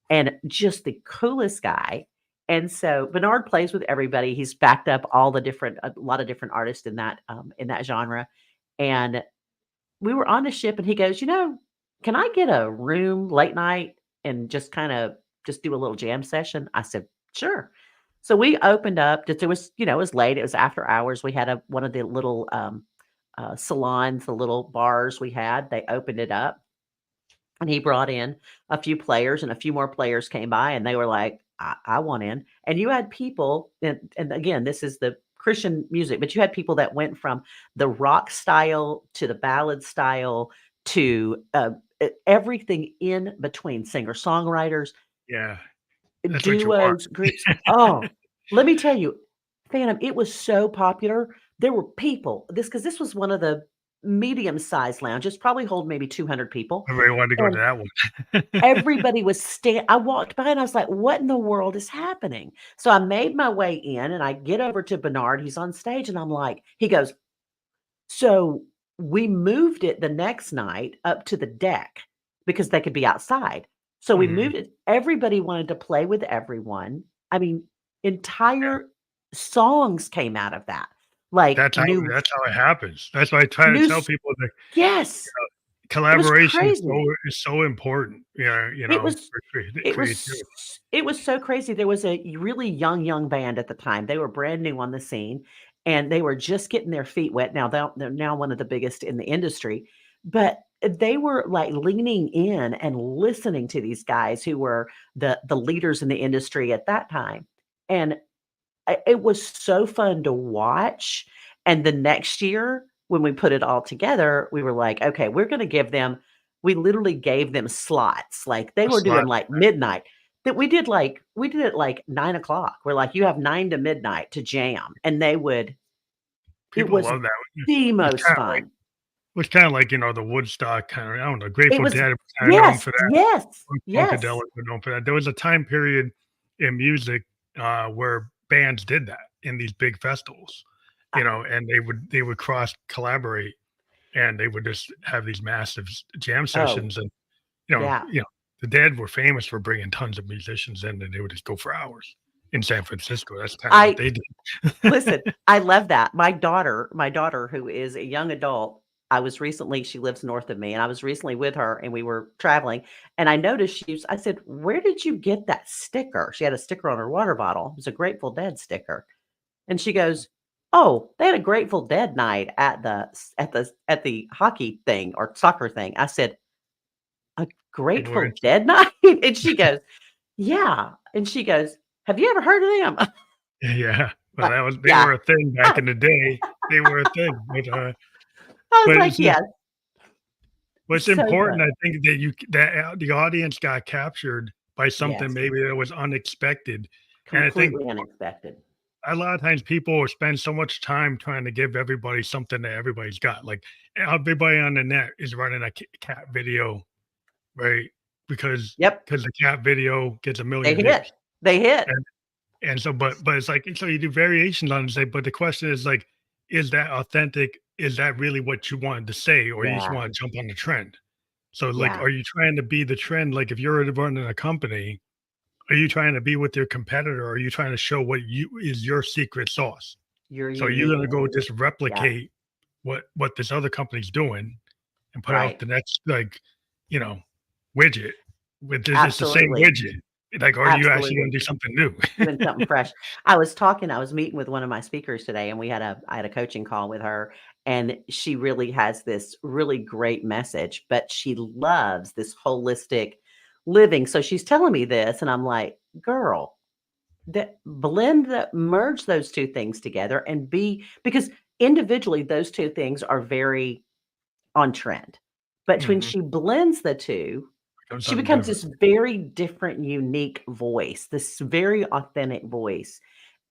and just the coolest guy. And so Bernard plays with everybody. He's backed up all the different a lot of different artists in that genre. And we were on the ship and he goes, can I get a room late night and just kind of just do a little jam session? I said, sure. So we opened up, just it was, it was late. It was after hours. We had one of the little salons, the little bars we had. They opened it up and he brought in a few players and a few more players came by and they were like, I want in. And you had people, and again, this is the Christian music, but you had people that went from the rock style to the ballad style to everything in between singer songwriters, Yeah, that's what you want. duos, groups. Oh, let me tell you, Phantom, it was so popular. There were people, because this was one of the medium-sized lounges, probably hold maybe 200 people. Everybody wanted to go to And that one. everybody was I walked by and I was like, "What in the world is happening?" So I made my way in and I get over to Bernard, he's on stage, and I'm like he goes, "So we moved it the next night up to the deck because they could be outside." So we Mhm. moved it. Everybody wanted to play with everyone. I mean, entire songs came out of that. Like new That's how it happens. That's why I try to new tell s people that yes, it was collaboration crazy. is so important, yeah, It was for it was creativity. it was so crazy. There was a really young band at the time. They were brand new on the scene, and they were just getting their feet wet. Now they're now one of the biggest in the industry, but they were, like, leaning in and listening to these guys who were the leaders in the industry at that time, and it was so fun to watch, and the next year, when we put it all together, we were like, "Okay, we're gonna give them" we literally gave them slots, like, they A were doing, slot like, midnight, that we did it, like, 9 o'clock. We're like, "You have 9 to midnight to jam," and they would it people was love that. the It's most fun. kinda like, the Woodstock kind of I don't know, It Grateful was Dead was kinda known yes, for that, yes, yes. Funkadelic were known for that. There was a time period in music, where bands did that in these big festivals, Uh, and they would cross collaborate, and they would just have these massive jam oh, sessions, and, yeah. the Dead were famous for bringing tons of musicians in, and they would just go for hours in San Francisco. That's kinda what I they did. Listen, I love that. My daughter, who is a young adult, I was recently she lives north of me, and I was recently with her, and we were traveling, and I noticed I said, "Where did you get that sticker?" She had a sticker on her water bottle. It was a Grateful Dead sticker, and she goes, "Oh, they had a Grateful Dead night at the hockey thing or soccer thing." I said, "A People were Grateful into Dead night?" And she goes, "Yeah." And she goes, "Have you ever heard of them?" Yeah, well, Like, that was they yeah. were a thing back in the day. They were a thing, I was but like, it's just "Yes." what's So important, fun. I think the audience got captured by something Yes, maybe that was unexpected, and I think completely unexpected. a lot of times people will spend so much time trying to give everybody something that everybody's got, like, everybody on the net is running a cat video, right? Yep, Because the cat video gets a they million hit. views, They hit. and so but it's like so you do variations on it, say, but the question is, like, is that authentic? Is that really what you wanted to say, or you just Yeah, want to jump on the trend? So, like, yeah, are you trying to be the trend? Like, if you're running a company, are you trying to be with your competitor, or are you trying to show what you is your secret sauce? your So, you're gonna uniqueness. go just Yeah, replicate what this other company's doing and put out right. the next, like, you know, widget with this, it's the same Absolutely, widget. Like, are you actually gonna absolutely. do something new? Doing something fresh. I was meeting with one of my speakers today, and I had a coaching call with her, and she really has this really great message, but she loves this holistic living. So she's telling me this, and I'm like, "Girl, that merge those 2 things together and be," because individually those 2 things are very on trend. But when Mhm. she blends the 2, Doing she something becomes different. this very different, unique voice, this very authentic voice.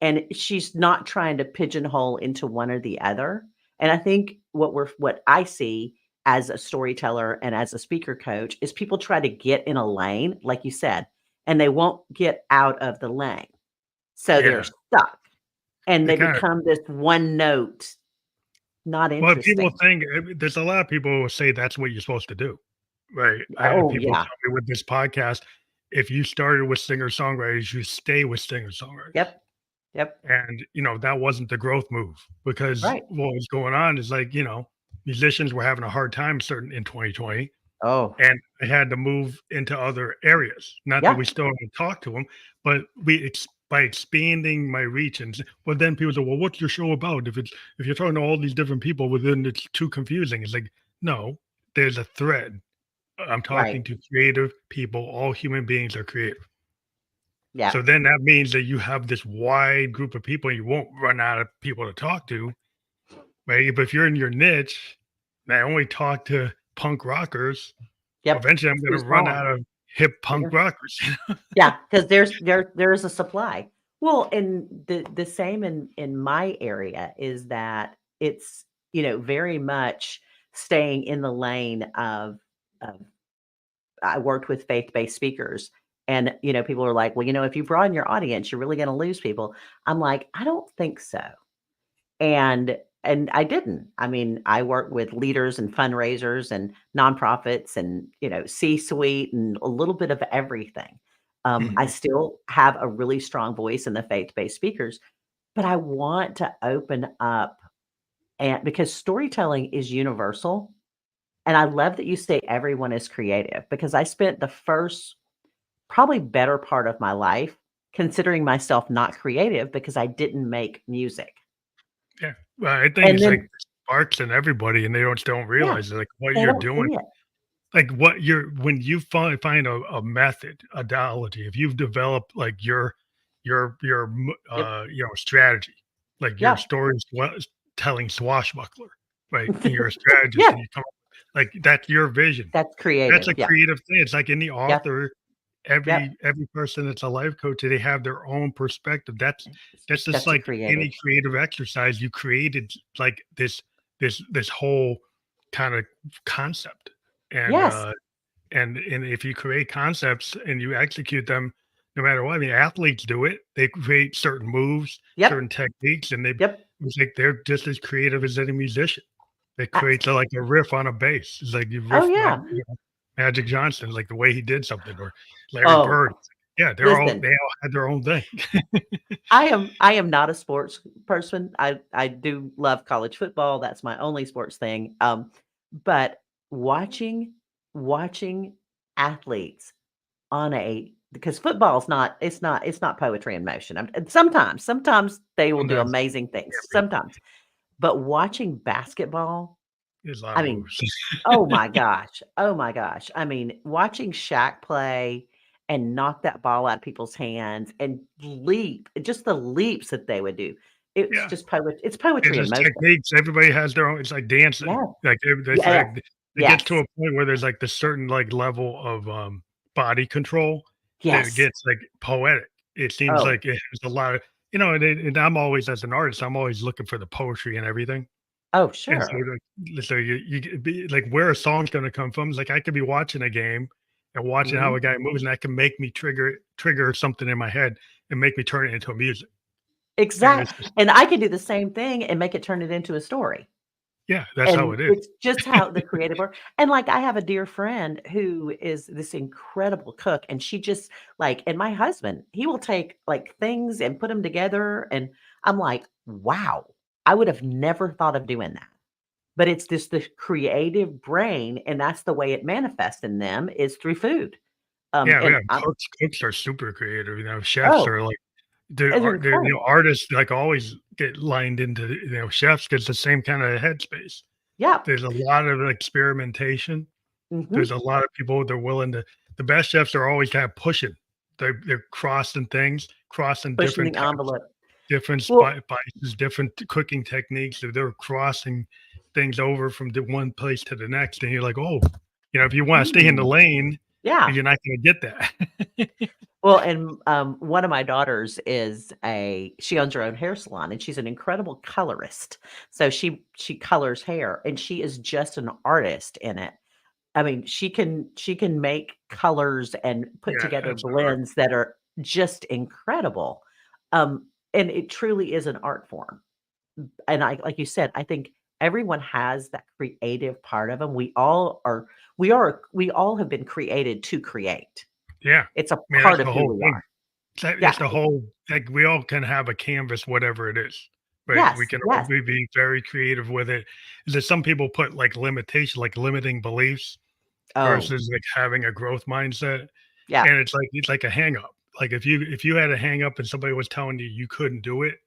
And she's not trying to pigeonhole into one or the other. And I think what I see as a storyteller and as a speaker coach is people try to get in a lane, like you said, and they won't get out of the lane. So they're Yeah. stuck and They they kinda become this one note, not Well, people interesting. think there's a lot of people who say that's what you're supposed to do, right? I have Oh, people yeah. tell me with this podcast, if you started with singer-songwriters, you stay with singer-songwriters. Yep. Yep. And, that wasn't the growth move because Right. what was going on is like, musicians were having a hard time certain in 2020, Oh, and I had to move into other areas. Not that yeah. we still don't talk to them, but by expanding my reach. And well, then people say, "Well, what's your show about?" If you're talking to all these different people, within it's too confusing. It's like, no, there's a thread. I'm Right. talking to creative people. All human beings are creative. Yeah. So then that means that you have this wide group of people, and you won't run out of people to talk to, right? But if you're in your niche, and I only talk to punk rockers, Yep. eventually I'm It's too gonna run small. out of hip You're punk gonna rockers. Yeah, because there's a supply. Well, and the same in my area is that it's, very much staying in the lane of I worked with faith-based speakers, and, people are like, "Well, if you broaden your audience, you're really gonna lose people." I'm like, "I don't think so." And I didn't. I mean, I work with leaders and fundraisers and nonprofits and, C-suite and a little bit of everything. I Mhm. still have a really strong voice in the faith-based speakers, but I want to open up and because storytelling is universal. And I love that you say everyone is creative because I spent the first, probably better part of my life considering myself not creative because I didn't make music. Yeah. Well, I think And it's like then, sparks in everybody, and they don't yeah, realize like what they you're don't doing. see it. Like what you're when you find a method, a ideology, if you've developed like Yep. strategy, like your Yeah. stories telling swashbuckler, right? And you're a strategist, Yeah, and you come like that's your vision. that's That's creative. a Yeah. creative thing. It's like any Yep. author, Yep. every person that's a life coach, they have their own perspective. That's just That's a like creative. any creative exercise. You created like this whole kind of concept. And Yes. and if you create concepts and you execute them, no matter what, I mean, athletes do it. They create certain moves, Yep. certain techniques, and Yep. it's like they're just as creative as any musician. They Abs create like a riff on a bass. It's like you Oh, riff yeah. Magic Johnson, like the way he did something, or Larry Oh, Bird. Yeah, listen, they all had their own thing. I am not a sports person. I do love college football. That's my only sports thing. But watching athletes on a because football is not it's not poetry in motion. And sometimes they will do Sometimes amazing it things. can't be. Sometimes, but watching basketball, There's a lot I of mean, moves. oh my gosh. Oh my gosh. I mean, watching Shaq play and knock that ball out of people's hands and leap, just the leaps that they would do. Yeah. It's It's poetry in just motion. techniques. Everybody has their own. It's like dancing. Yeah. Like it's Yeah, like it gets to yes. a point where there's like this certain like level of body control that Yes. gets like poetic. It seems Oh, like it has a lot of and I'm always as an artist, I'm always looking for the poetry and everything. oh, And so sure. you could be like where a song's gonna come from. It's like I could be watching a game and watching how Mhm. a guy moves, and that can make me trigger something in my head and make me turn it into music. And Exact it's just and I could do the same thing and make it turn it into a story. yeah, that's how And it is. it's just how the creative work and, like, I have a dear friend who is this incredible cook, and she just like and my husband, he will take, like, things and put them together, and I'm like, "Wow, I would have never thought of doing that." But it's this creative brain, and that's the way it manifests in them is through food. Yeah, And yeah, I'm cooks are super creative, chefs oh, are like they're they're, incredible. artists, like, always get lined into, chefs 'cause the same kinda headspace. Yeah. There's a lot of experimentation. There's Mhm. a lot of people they're willing to the best chefs are always kinda pushing. They're crossing things, crossing Pushing different the types, envelope. different Well spices, different cooking techniques, they're crossing things over from the one place to the next, and you're like, "Oh," if you wanna stay in the mm, lane, yeah. you're not gonna get that. Well, and, one of my daughters is a she owns her own hair salon, and she's an incredible colorist. So she colors hair, and she is just an artist in it. I mean, she can make colors and put Yeah, together that's art. blends that are just incredible. And it truly is an art form. And I like you said, I think everyone has that creative part of them. We all have been created to create. Yeah. It's a Man, part that's of the who whole we thing. are. It's Yeah. the whole like, we all can have a canvas, whatever it is, right? We Yes, can all yes. be very creative with it. Is that some people put, like, limitation like, limiting beliefs Oh, versus, like, having a growth mindset, yeah. and it's like a hang up. Like, if you had a hang up and somebody was telling you you couldn't do it,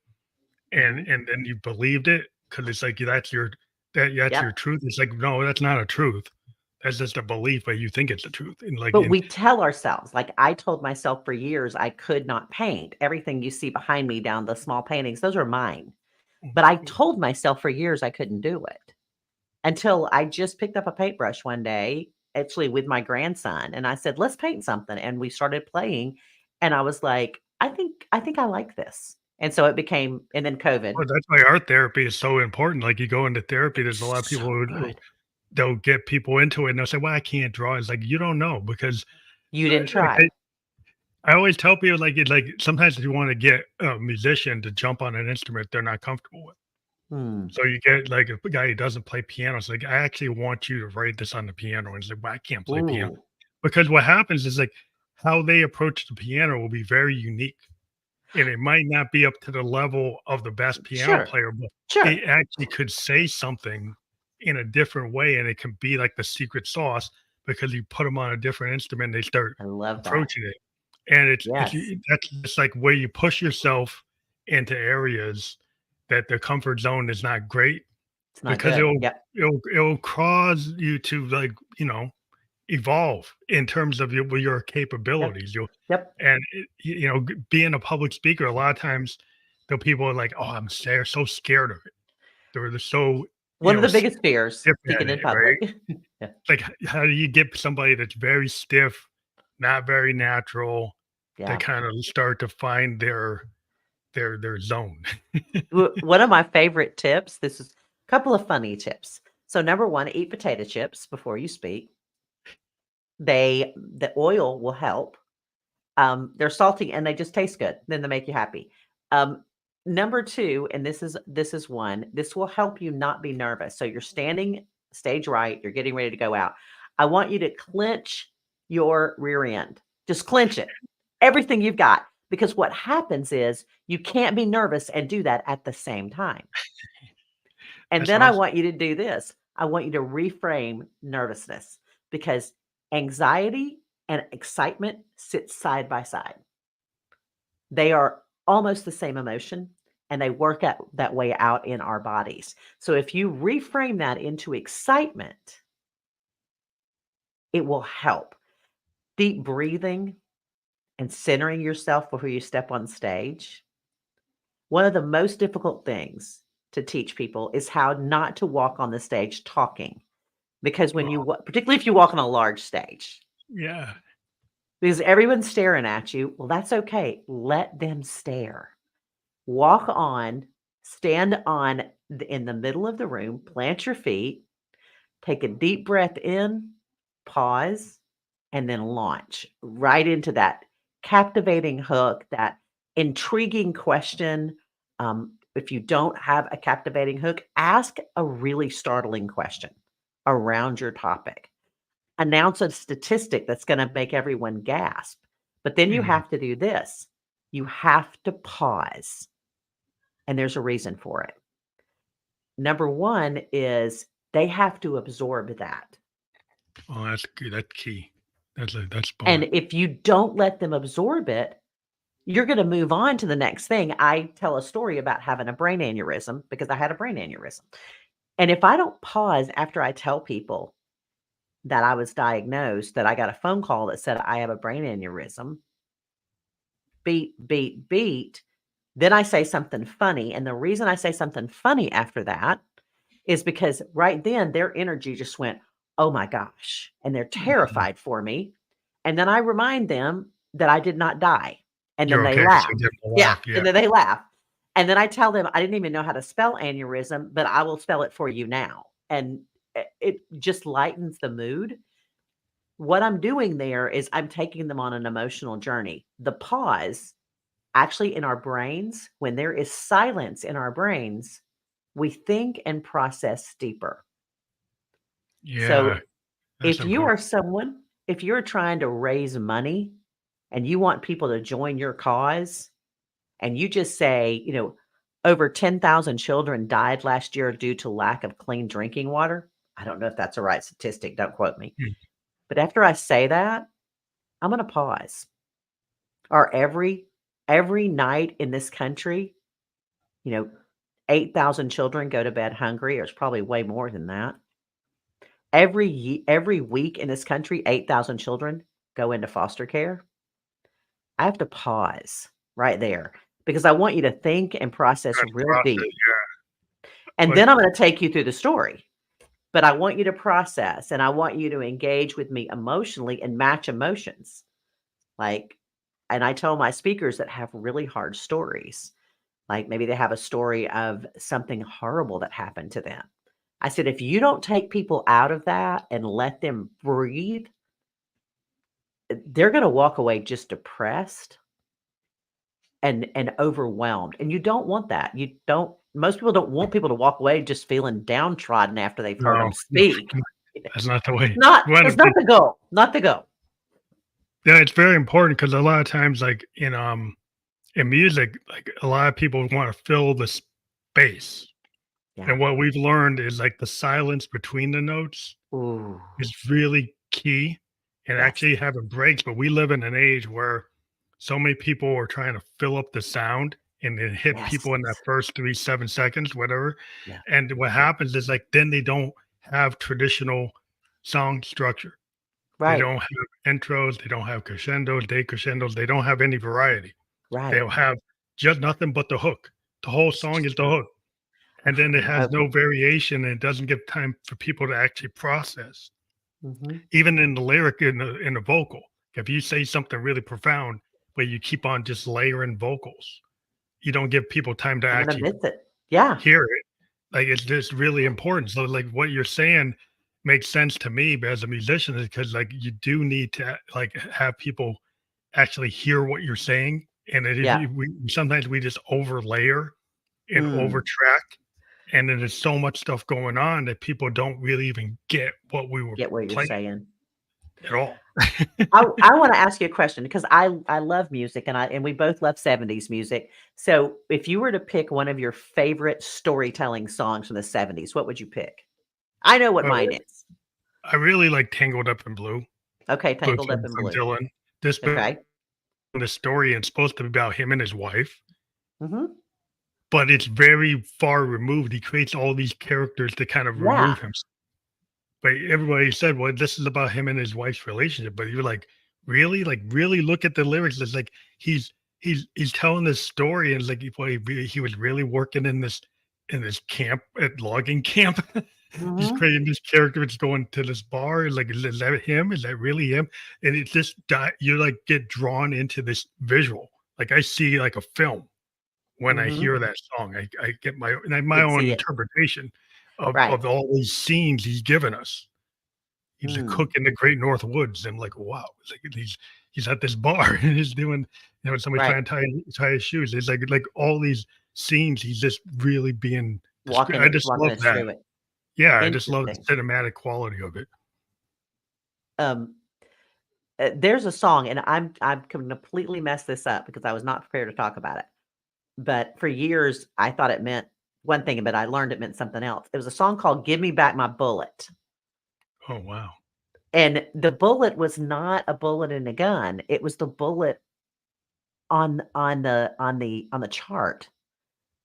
and Mhm. and then you believed it because it's like that's your Yep. truth. It's like, no, that's not a truth. That's just a belief, but you think it's the truth, and, like, But we tell ourselves, like, I told myself for years I could not paint. Everything you see behind me down the small paintings, those are mine. But I told myself for years I couldn't do it until I just picked up a paintbrush one day, actually with my grandson, and I said, "Let's paint something." And we started playing, and I was like, "I think I like this." And so it became and then COVID. Well, that's why art therapy is so important. Like, you go into therapy, there's a lot of It's people so who good. they'll get people into it, and they'll say, "Well, I can't draw." It's like, you don't know because, You didn't like, try. I always tell people, sometimes if you wanna get a musician to jump on an instrument they're not comfortable with. Hmm. So you get, like, a guy who doesn't play piano, it's like, "I actually want you to write this on the piano," and it's like, "Well, I can't play piano." Ooh. Because what happens is, like, how they approach the piano will be very unique. And it might not be up to the level of the best piano Sure. player, but Sure. it actually could say something in a different way, and it can be like the secret sauce because you put them on a different instrument, they start I love that. approaching it. And it's Yes. that's just like where you push yourself into areas that the comfort zone is not great It's not because good. it'll Yep. it'll cause you to evolve in terms of your Yep. capabilities. You'll Yep. and being a public speaker, a lot of times, the people are like, "Oh, they're so scared of it." They're so One of the stiff biggest fears, at speaking in it, right? public. Yeah. Like, how do you get somebody that's very stiff, not very natural, to Yeah. kind of start to find their zone? One of my favorite tips, this is a couple of funny tips. So number 1, eat potato chips before you speak. The oil will help. They're salty and they just taste good, then they make you happy. Um, Number 2, and this is one, this will help you not be nervous. So you're standing stage right, you're getting ready to go out. I want you to clench your rear end. Just clench it. Everything you've got. Because what happens is you can't be nervous and do that at the same time. And That's then I awesome. want you to do this. I want you to reframe nervousness because anxiety and excitement sit side by side. They are almost the same emotion and they work out that way out in our bodies. So if you reframe that into excitement, it will help. Deep breathing and centering yourself before you step on stage. One of the most difficult things to teach people is how not to walk on the stage talking. Because when Oh, particularly if you walk on a large stage, yeah. because everyone's staring at you, well, that's okay. Let them stare. Walk on, stand on in the middle of the room, plant your feet, take a deep breath in, pause, and then launch right into that captivating hook, that intriguing question. If you don't have a captivating hook, ask a really startling question around your topic. Announce a statistic that's going to make everyone gasp. But then you Mhm. have to do this. You have to pause. And there's a reason for it. Number one is they have to absorb that. Oh, that's good. That's key. That's And smart. if you don't let them absorb it, you're going to move on to the next thing. I tell a story about having a brain aneurysm because I had a brain aneurysm. And if I don't pause after I tell people that I was diagnosed, that I got a phone call that said I have a brain aneurysm, beat, beat, beat, then I say something funny. And the reason I say something funny after that is because right then their energy just went, oh my gosh. And they're Mhm. terrified for me. And then I remind them that I did not die. And then You're they okay because laugh. you get to Yeah. laugh. Yeah. And then they laugh. And then I tell them, I didn't even know how to spell aneurysm, but I will spell it for you now. And it just lightens the mood. What I'm doing there is I'm taking them on an emotional journey. The pause, actually, in our brains, when there is silence in our brains, we think and process deeper. Yeah. So That's if you important. are someone, if you're trying to raise money and you want people to join your cause, and you just say, over 10,000 children died last year due to lack of clean drinking water. I don't know if that's a right statistic. Don't quote me. Mm. But after I say that, I'm going to pause. Or every night in this country, you know, 8,000 children go to bed hungry, or it's probably way more than that. Every week in this country, 8,000 children go into foster care. I have to pause right there because I want you to think and process That's real process. deep. And But then I'm going to take you through the story. But I want you to process and I want you to engage with me emotionally and match emotions. Like, and I tell my speakers that have really hard stories, like maybe they have a story of something horrible that happened to them. I said, if you don't take people out of that and let them breathe, they're going to walk away just depressed and overwhelmed. And you don't want that. You don't, most people don't want people to walk away just feeling downtrodden after they've heard no, them no, speak. that's not the way. Not, You wanna that's not be the goal. Not the goal. yeah, it's very important because a lot of times, like, in music, like, a lot of people wanna fill the space, Yeah. and what we've learned is, like, the silence between the notes Ooh, is really key and yes. actually having breaks, but we live in an age where so many people are trying to fill up the sound and then hit Yes. people in that first 3, 7 seconds, whatever, Yeah. and what happens is, like, then they don't have traditional song structure. They Right. don't have intros, they don't have crescendos, decrescendos, they don't have any variety. Right. They'll have just nothing but the hook. The whole It's song is the true. hook, and then it Over and has no over. variation, and it doesn't give time for people to actually process. Mhm. Even in the lyric in the vocal, if you say something really profound, but you keep on just layering vocals, you don't give people time to I'm gonna actually miss it. Yeah. hear it. Like, it's just really important. So, like, what you're saying makes sense to me as a musician is because, like, you do need to, like, have people actually hear what you're saying, and it is Yeah. we sometimes we just overlayer and Mm. overtrack, and then there's so much stuff going on that people don't really even get what we were Get what you're playing saying. at all. I wanna ask you a question because I love music and we both love '70s music. So, if you were to pick one of your favorite storytelling songs from the '70s, what would you pick? I know what Well, mine is. I really like Tangled Up in Blue, Okay, Blue Tangled Up in from Blue. Dylan. This Okay. the story and supposed to be about him and his wife, Mhm. but it's very far removed. He creates all these characters to kind of Yeah. remove him. But everybody said, "Well, this is about him and his wife's relationship." But you're like, "Really? Like, really look at the lyrics." It's like he's telling this story, and it's like he was really working in this camp at logging camp. He's Mhm. creating this character. It's going to this bar. Like, is that him? Is that really him? And it just you like get drawn into this visual. Like, I see like a film when I Mhm. hear that song. I get my Could own see it. interpretation Right. of all these scenes he's given us. He's a cook Mm. in the Great North Woods. I'm like, wow. It's like he's at this bar and he's doing, somebody Right. trying to tie his shoes. It's like all these. scenes, he's just really being Walking I it just walking love us that. through it. Yeah, I just love the Interesting. cinematic quality of it. Um, there's a song, and I'm completely mess this up because I was not prepared to talk about it. But for years, I thought it meant one thing, but I learned it meant something else. It was a song called "Give Me Back My Bullet," Oh, wow. and the bullet was not a bullet in a gun. It was the bullet on the chart.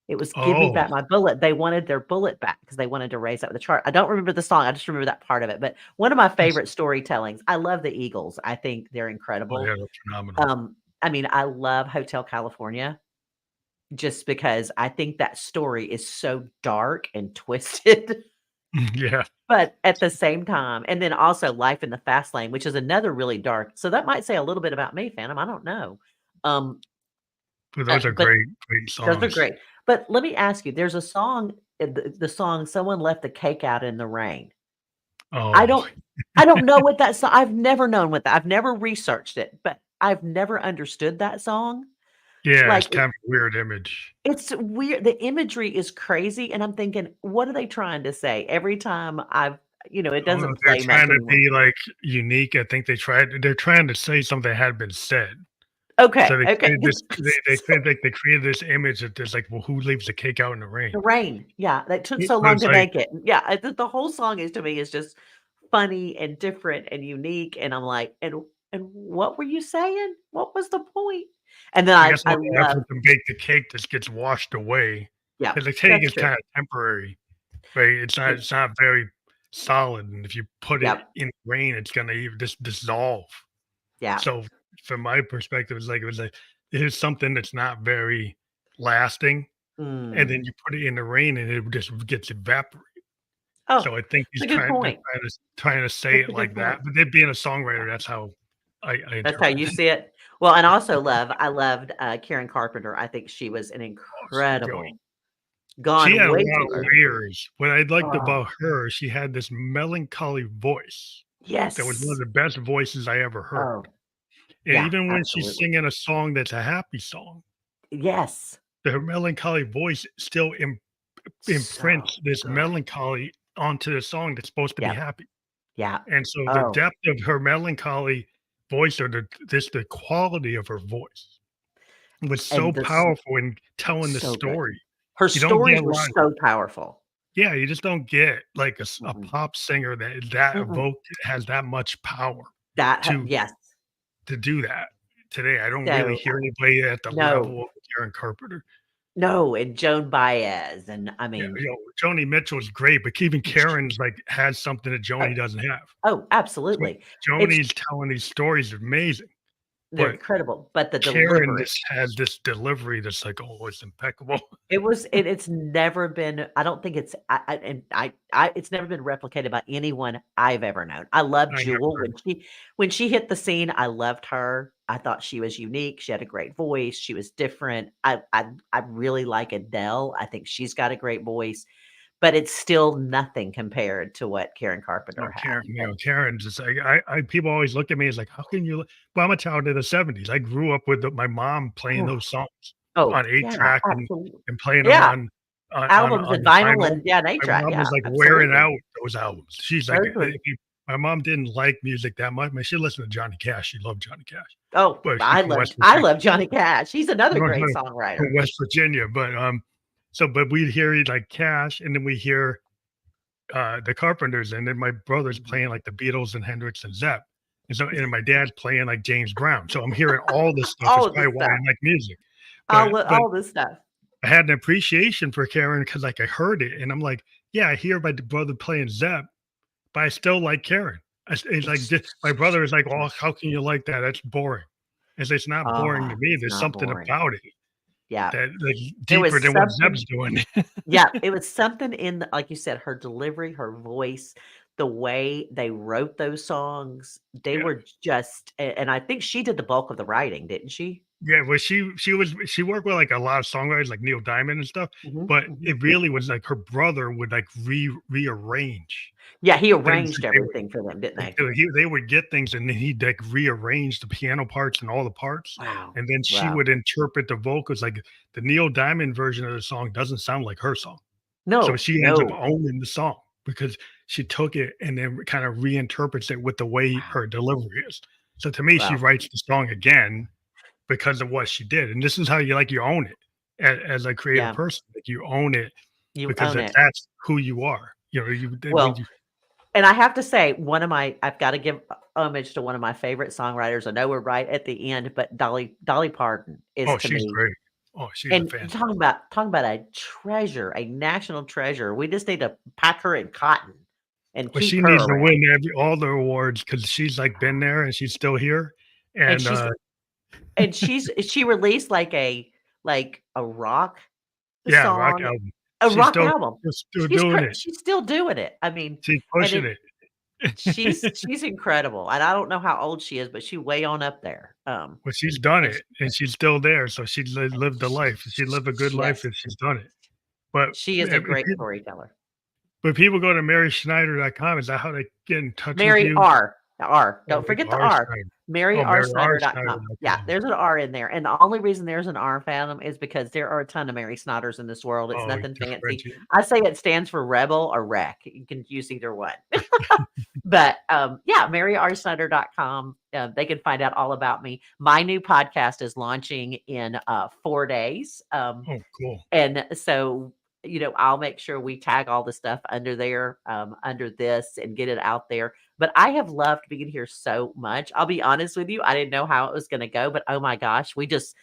It was "Give Me Oh, Back My Bullet." They wanted their bullet back because they wanted to raise up the chart. I don't remember the song, I just remember that part of it, but one of my that's favorite storytellings. I love the Eagles, I think they're oh, incredible. yeah, that's phenomenal. I mean, I love Hotel California just because I think that story is so dark and twisted, Yeah. but at the same time and then also Life in the Fast Lane, which is another really dark so that might say a little bit about me, Phantom, I don't know. Um, But those are but great those are songs. great. But let me ask you, there's a song, the song "Someone Left the Cake Out in the Rain." I Oh, don't I don't know what that song I've never known what that I've never researched it, but I've never understood that song. yeah, Like, it's kind of a weird image. it's weird, the imagery is crazy, and I'm thinking, "What are they trying to say?" Every time it I don't know doesn't if they're play trying much to anymore. be, like, unique. I think they're trying to say something that had been said. So Okay, they okay. created this they created, like, they created this image that there's like, well, who leaves the cake out in the rain? The Rain, yeah, that took It so long was to like, make it. Yeah, the whole song is to me is just funny and different and unique, and I'm like, "And what were you saying? What was the point?" And then I I guess I all the love effort to bake the cake just gets washed away yeah, because the cake that's is true. kinda temporary, right? It It's not very solid, and if you put it Yep, in rain, it's gonna even just dissolve. yeah. So, from my perspective, it's like it was like, here's something that's not very lasting, and then Mm. you put it in the rain, and it just gets evaporated. Oh, So I think it's a good they're point. trying to say That's it a good like that, point. but then being a Yeah, songwriter, that's how I that's how interpret you it. see it. Well, and also I loved, Karen Carpenter. I think she was an Oh, she's great. incredible She gone had a way lot too of early. layers. What I liked Oh, about her, she had this melancholy voice that was one of yes. the best voices I ever heard. Oh, And yeah, even when she's absolutely. singing a song that's a happy song, Yes. the melancholy voice still So imprints this good. melancholy onto the song that's supposed to be Yep, happy. yeah. And so the Oh, depth of her melancholy voice or the quality of her voice was so and this powerful in telling the so good. story. Her You don't get stories a were lot. so powerful. Yeah, you just don't get like a Mm-mm, pop singer that mm-mm. evoked has that much power That ha to yes. do that today. I don't really So, hear anybody at the no, level of Karen Carpenter. no, and Joan Baez, and I Yeah, mean, Joni Mitchell's great, but even j Karen's like has something that oh Joni doesn't have. oh, Jo absolutely. It's Joni's telling these stories amazing, they're but incredible, but the Karen delivery just has this delivery that's like, oh, it's impeccable. it's never been I don't think it's I and I it's never been replicated by anyone I've ever known. I love I Jewel never when she hit the scene, I loved her. I thought she was unique. She had a great voice. She was different. I really like Adele. I think she's got a great voice, but it's still nothing compared to what Karen no, Carpenter had. Karen, And Karen's just like I people always look at me as like, how can you? Well, I'm a child of the '70s. I grew up with my mom playing oh, those songs oh, on eight yeah, track absolutely. and playing them Yeah, on albums and vinyl vinyl. and yeah, an 8 My track. mom Yeah, was like wearing absolutely. out those albums. She's like, Totally. my mom didn't like music that much. I mean, she listened to Johnny Cash. She loved Johnny Cash, Oh, but she's from West I Virginia. love Johnny Cash. He's another great From songwriter. West Virginia, but but we'd hear like Cash, and then we hear the Carpenters, and then my brother's Mhm. playing like the Beatles and Hendrix and Zepp, and my dad's playing like James Brown. So I'm hearing all this stuff. It's All of the probably why I stuff. like music. But All the stuff. I had an appreciation for Karen because like I heard it, and I'm like, yeah, I hear my brother playing Zepp, but I still like Karen. It's like It's my brother is like, oh, how can you like that? That's boring. It's not boring to me. it's There's not something boring. about it Yeah. that like There deeper was than what something Zepp's doing. yeah, it was something in the like you said, her delivery, her voice, the way they wrote those songs, they Yeah. were just and I think she did the bulk of the writing, didn't she? Yeah, well, she worked with, like, a lot of songwriters like Neil Diamond and stuff, Mhm, but mhm. it really was, like, her brother would, like, rearrange Yeah, he things arranged that they would everything for them, didn't like, they? they would get things and then he'd, like, rearrange the piano parts and all the parts, Wow. and then she Wow. would interpret the vocals, like, the Neil Diamond version of the song doesn't sound like her song. So No, she ends up no. owning the song because she took it and then kind of reinterprets it with the way Wow, her delivery is. So to me, she wow. writes the song again because of what she did, and this is how you own it as a creative Yeah, person, like, you own it you because own it. that's who you are. You know, you when Well, you and I have to say, I've gotta give homage to one of my favorite songwriters. I know we're right at the end, but Dolly Parton is oh, to she's me, great. Oh, she's a and fan. talking about a treasure, a national treasure. We just need to pack her in cotton and But keep she her needs to around. win all the awards because she's, like, been there and she's still here, And and, she released like a rock yeah, rock song, album. a rock album. She's still doing it. She's still doing it. I mean, She's and pushing it it. she's incredible, and I don't know how old she is, but she way on up there. Well, she's done And it, and she's still there, so she lived a life. She lived a good life, yes, and she's done it. But she is a great storyteller. people go to maryschneider.com. Is that how they get in touch with Mary you? R. The R. Oh, Don't like forget the R R. Snyder. Oh, MaryRSnyder.com. Yeah, maryrrsnyder.com. there's an R in there, and the only reason there's an R, Phantom, is because there are a ton of Mary Snyders in this world. It's Oh, nothing fancy. differentiate. I say it stands for rebel or wreck. You can use either one. But, yeah, MaryRSnyder.com. They can find out all about me. My new podcast is launching in, 4 days. Oh, cool. And so, I'll make sure we tag all the stuff under there, under this, and get it out there. But I have loved being here so much. I'll be honest with you, I didn't know how it was gonna go, but oh my gosh, we just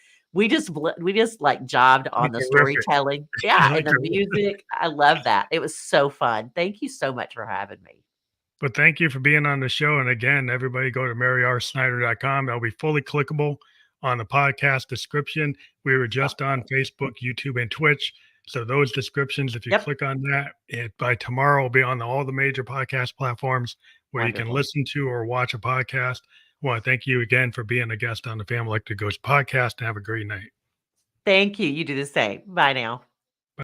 like jobbed Oh, on the terrific. storytelling. Yeah, Oh, and the terrific. music. I love that. It was so fun. Thank you so much for having me. But thank you for being on the show. And again, everybody go to maryrrsnyder.com. That'll be fully clickable on the podcast description. We were Oh, just on Facebook, YouTube, and Twitch. So those descriptions, if you yep, click on that, by tomorrow will be on all the major podcast platforms where you can wonderful. listen to or watch a podcast. I want to thank you again for being a guest on the Family Electric Ghost podcast and have a great night. Thank you. You do the same. Bye now.